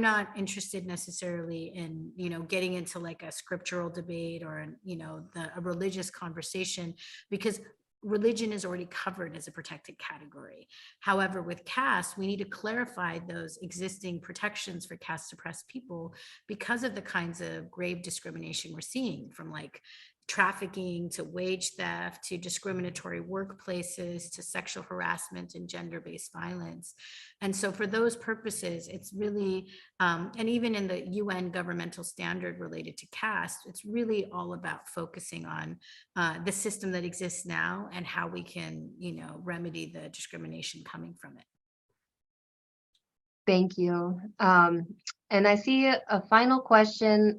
not interested necessarily in, getting into like a scriptural debate or, a religious conversation, because religion is already covered as a protected category. However, with caste, we need to clarify those existing protections for caste suppressed people because of the kinds of grave discrimination we're seeing, from like trafficking to wage theft to discriminatory workplaces to sexual harassment and gender-based violence. And so for those purposes, it's really, and even in the UN governmental standard related to caste, it's really all about focusing on the system that exists now and how we can, remedy the discrimination coming from it. Thank you. And I see a final question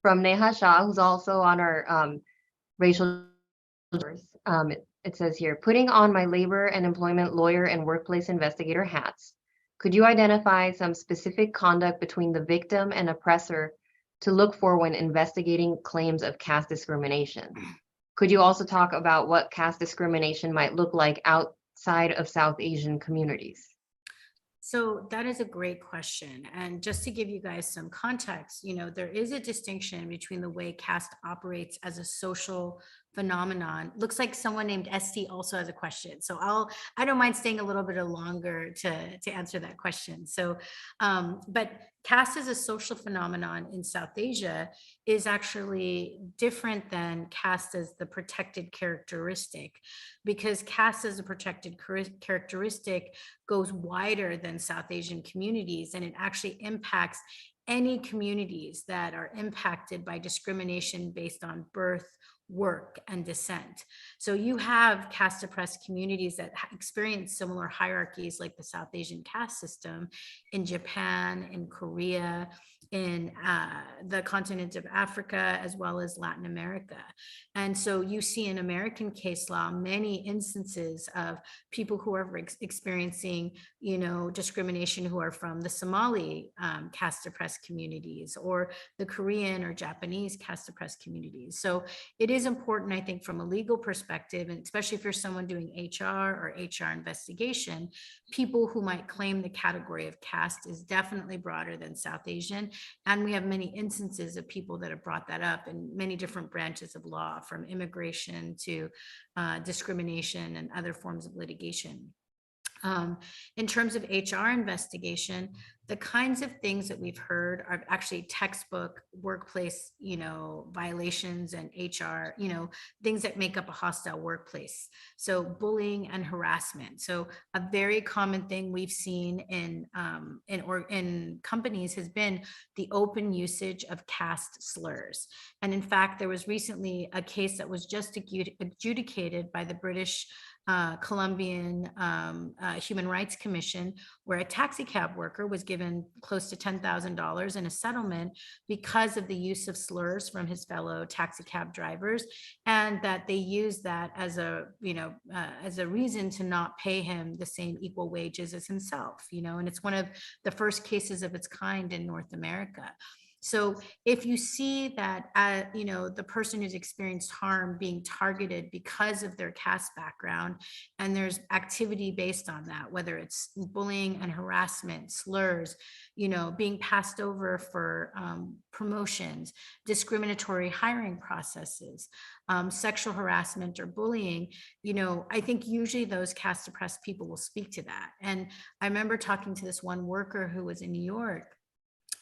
from Neha Shah, who's also on our racial. It says here, putting on my labor and employment lawyer and workplace investigator hats, could you identify some specific conduct between the victim and oppressor to look for when investigating claims of caste discrimination? Could you also talk about what caste discrimination might look like outside of South Asian communities? So that is a great question. And just to give you guys some context, there is a distinction between the way caste operates as a social phenomenon. Looks like someone named ST also has a question. So I don't mind staying a little bit longer to answer that question. So, but caste as a social phenomenon in South Asia is actually different than caste as the protected characteristic, because caste as a protected characteristic goes wider than South Asian communities, and it actually impacts any communities that are impacted by discrimination based on birth, work, and descent. So you have caste oppressed communities that experience similar hierarchies like the South Asian caste system in Japan, in Korea, in the continent of Africa, as well as Latin America. And so you see in American case law many instances of people who are experiencing, discrimination, who are from the Somali caste oppressed communities, or the Korean or Japanese caste oppressed communities. So it is important, I think, from a legal perspective, and especially if you're someone doing HR or HR investigation, people who might claim the category of caste is definitely broader than South Asian. And we have many instances of people that have brought that up in many different branches of law, from immigration to discrimination and other forms of litigation. In terms of HR investigation, the kinds of things that we've heard are actually textbook workplace, violations, and HR, things that make up a hostile workplace. So bullying and harassment. So a very common thing we've seen in companies has been the open usage of caste slurs. And in fact, there was recently a case that was just adjudicated by the British Colombian Human Rights Commission, where a taxi cab worker was given close to $10,000 in a settlement because of the use of slurs from his fellow taxi cab drivers, and that they used that as a reason to not pay him the same equal wages as himself. And it's one of the first cases of its kind in North America. So if you see that, the person who's experienced harm being targeted because of their caste background, and there's activity based on that, whether it's bullying and harassment, slurs, being passed over for promotions, discriminatory hiring processes, sexual harassment or bullying, I think usually those caste oppressed people will speak to that. And I remember talking to this one worker who was in New York,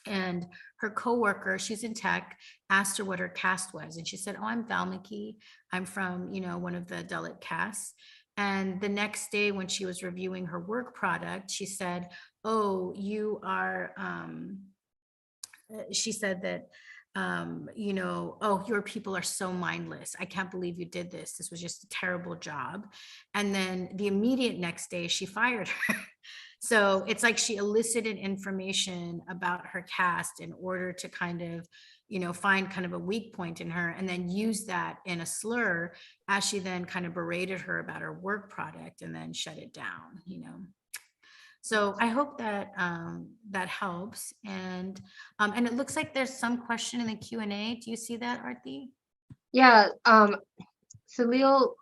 and her coworker, she's in tech, asked her what her caste was. And she said, "Oh, I'm Valmiki. I'm from, one of the Dalit castes." And the next day when she was reviewing her work product, she said, "Oh, you are," she said that, "Oh, your people are so mindless. I can't believe you did this. This was just a terrible job." And then the immediate next day, she fired her. So it's like she elicited information about her caste in order to kind of, find kind of a weak point in her, and then use that in a slur as she then kind of berated her about her work product and then shut it down. So I hope that that helps. And it looks like there's some question in the Q&A. Do you see that, Arti? Yeah, Salil,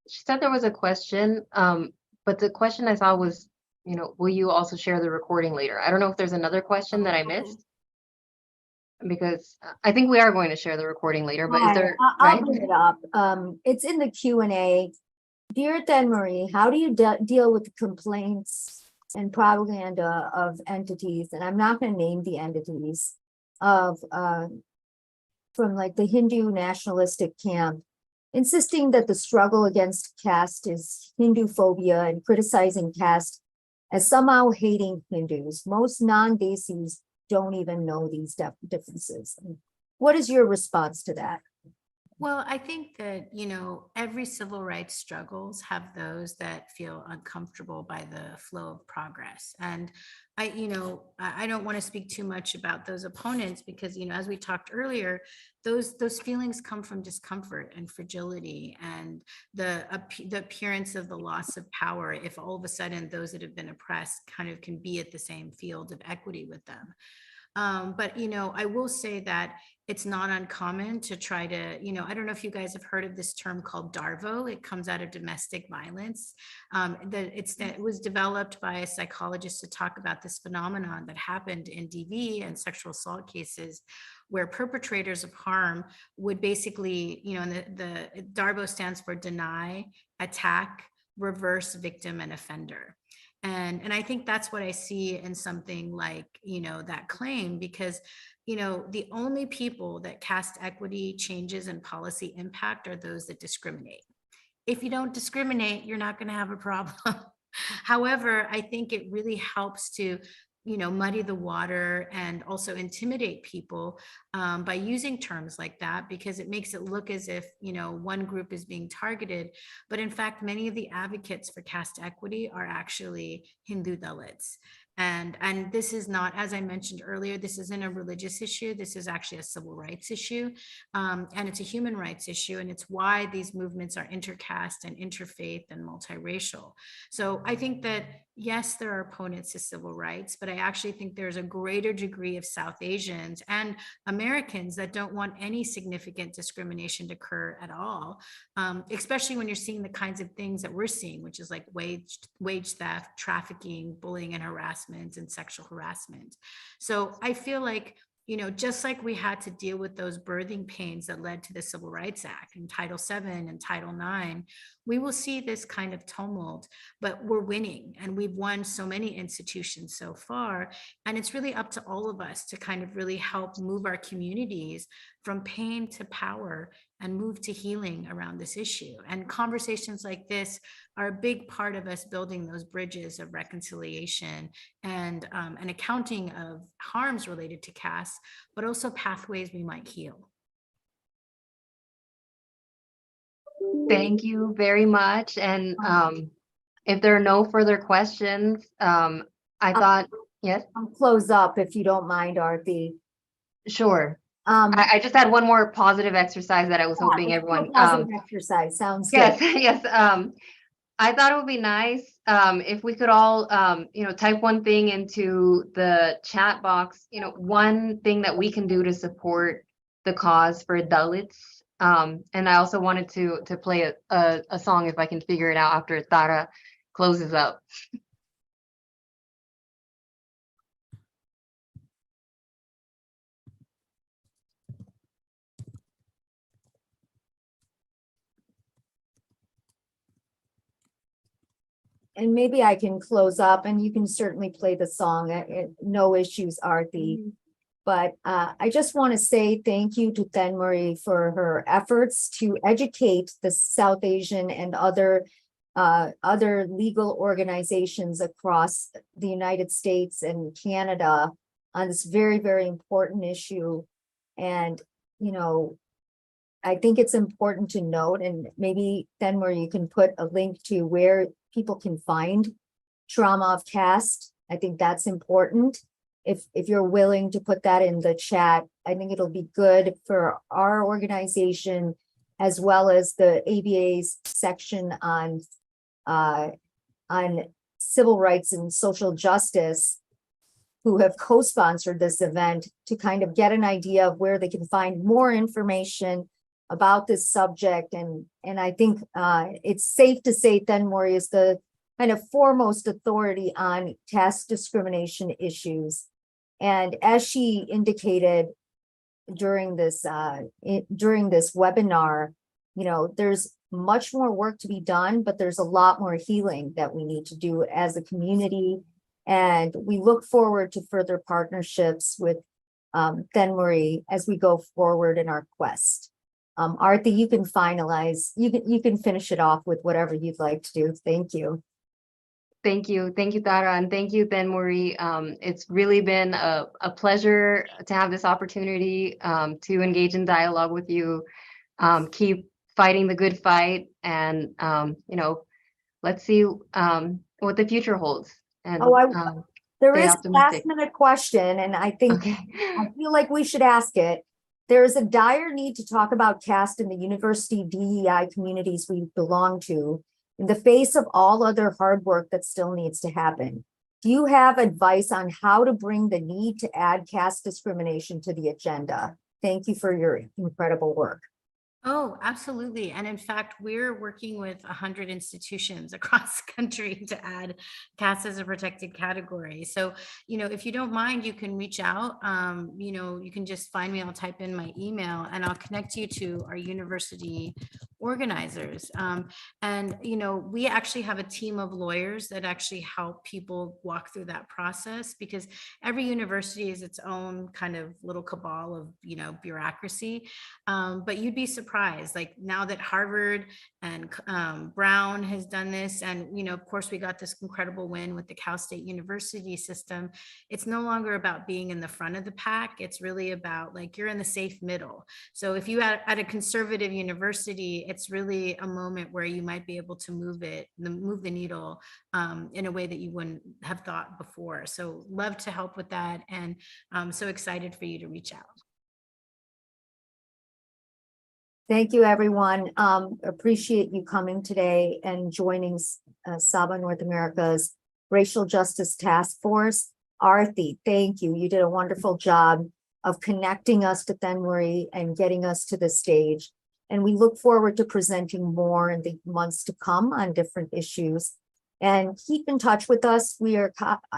she said there was a question, but the question I saw was, will you also share the recording later? I don't know if there's another question that I missed, because I think we are going to share the recording later, but is there, I'll right? bring it up. It's in the Q&A. Dear Thenmozhi, how do you deal with the complaints and propaganda of entities, and I'm not going to name the entities, of from like the Hindu nationalistic camp, insisting that the struggle against caste is Hindu phobia and criticizing caste as somehow hating Hindus? Most non-Desis don't even know these differences. What is your response to that? Well, I think that, every civil rights struggles have those that feel uncomfortable by the flow of progress. And I don't want to speak too much about those opponents because, as we talked earlier, those feelings come from discomfort and fragility and the appearance of the loss of power. If all of a sudden those that have been oppressed kind of can be at the same field of equity with them. But I will say that it's not uncommon to try to, I don't know if you guys have heard of this term called DARVO. It comes out of domestic violence. It was developed by a psychologist to talk about this phenomenon that happened in DV and sexual assault cases, where perpetrators of harm would basically, and the DARVO stands for deny, attack, reverse, victim, and offender. And I think that's what I see in something like, that claim, because, the only people that caste equity changes and policy impact are those that discriminate. If you don't discriminate, you're not going to have a problem. However, I think it really helps to muddy the water and also intimidate people by using terms like that, because it makes it look as if, one group is being targeted. But in fact, many of the advocates for caste equity are actually Hindu Dalits. And this is not, as I mentioned earlier, this isn't a religious issue. This is actually a civil rights issue. And it's a human rights issue. And it's why these movements are intercaste and interfaith and multiracial. So I think that, yes, there are opponents to civil rights, but I actually think there's a greater degree of South Asians and Americans that don't want any significant discrimination to occur at all, especially when you're seeing the kinds of things that we're seeing, which is like wage theft, trafficking, bullying and harassment, and sexual harassment. So I feel like, just like we had to deal with those birthing pains that led to the Civil Rights Act and Title VII and Title IX, we will see this kind of tumult, but we're winning, and we've won so many institutions so far. And it's really up to all of us to kind of really help move our communities from pain to power and move to healing around this issue. And conversations like this are a big part of us building those bridges of reconciliation and an accounting of harms related to caste, but also pathways we might heal. Thank you very much. And if there are no further questions, I thought, yes, I'll close up if you don't mind, Arti. sure. I just had one more positive exercise that I was hoping everyone. Positive exercise sounds yes, good. yes. I thought it would be nice if we could all, type one thing into the chat box. One thing that we can do to support the cause for Dalits. And I also wanted to play a song if I can figure it out after Tara closes up. And maybe I can close up and you can certainly play the song. No issues, Arti. But I just want to say thank you to Thenmozhi for her efforts to educate the South Asian and other legal organizations across the United States and Canada on this very, very important issue. And, I think it's important to note, and maybe Thenmozhi, you can put a link to where people can find Trauma of Caste. I think that's important. If you're willing to put that in the chat, I think it'll be good for our organization as well as the ABA's section on civil rights and social justice who have co-sponsored this event to kind of get an idea of where they can find more information about this subject. And I think it's safe to say Thenmozhi is the kind of foremost authority on caste discrimination issues. And as she indicated during this webinar, you know, there's much more work to be done, but there's a lot more healing that we need to do as a community. And we look forward to further partnerships with Thenmozhi as we go forward in our quest. Arthi, you can finalize, you can finish it off with whatever you'd like to do. Thank you. Thank you, Tara, and thank you, Thenmozhi. It's really been a pleasure to have this opportunity to engage in dialogue with you. Keep fighting the good fight, and you know, let's see what the future holds. And there stay is a optimistic. last minute question, and I think Okay. I feel like we should ask it. There is a dire need to talk about caste in the university DEI communities we belong to, in the face of all other hard work that still needs to happen. Do you have advice on how to bring the need to add caste discrimination to the agenda? Thank you for your incredible work. Oh, absolutely. And in fact, we're working with 100 institutions across the country to add caste as a protected category. So, you know, if you don't mind, you can reach out. You know, you can just find me. I'll type in my email and I'll connect you to our university organizers. And, you know, we actually have a team of lawyers that actually help people walk through that process, because every university is its own kind of little cabal of, you know, bureaucracy. But you'd be surprised, like now that Harvard and Brown has done this, and, you know, of course, we got this incredible win with the Cal State University system. It's no longer about being in the front of the pack. It's really about, like, you're in the safe middle. So if you at a conservative university, it's really a moment where you might be able to move the needle in a way that you wouldn't have thought before. So love to help with that. And I'm so excited for you to reach out. Thank you, everyone. Appreciate you coming today and joining SABA North America's Racial Justice Task Force. Arthi, thank you. You did a wonderful job of connecting us to Thenmozhi and getting us to the stage. And we look forward to presenting more in the months to come on different issues. And keep in touch with us. We are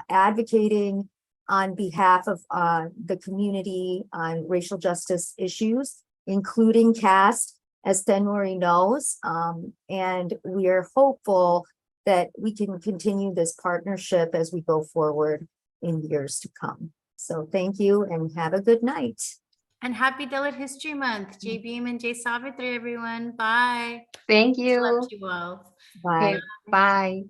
advocating on behalf of the community on racial justice issues, including caste, as Thenmozhi knows. And we are hopeful that we can continue this partnership as we go forward in years to come. So thank you and have a good night. And happy Dalit History Month. Jai Bhim and Jai Savitri, everyone. Bye. Thank you. Love you all. Bye. Okay, bye.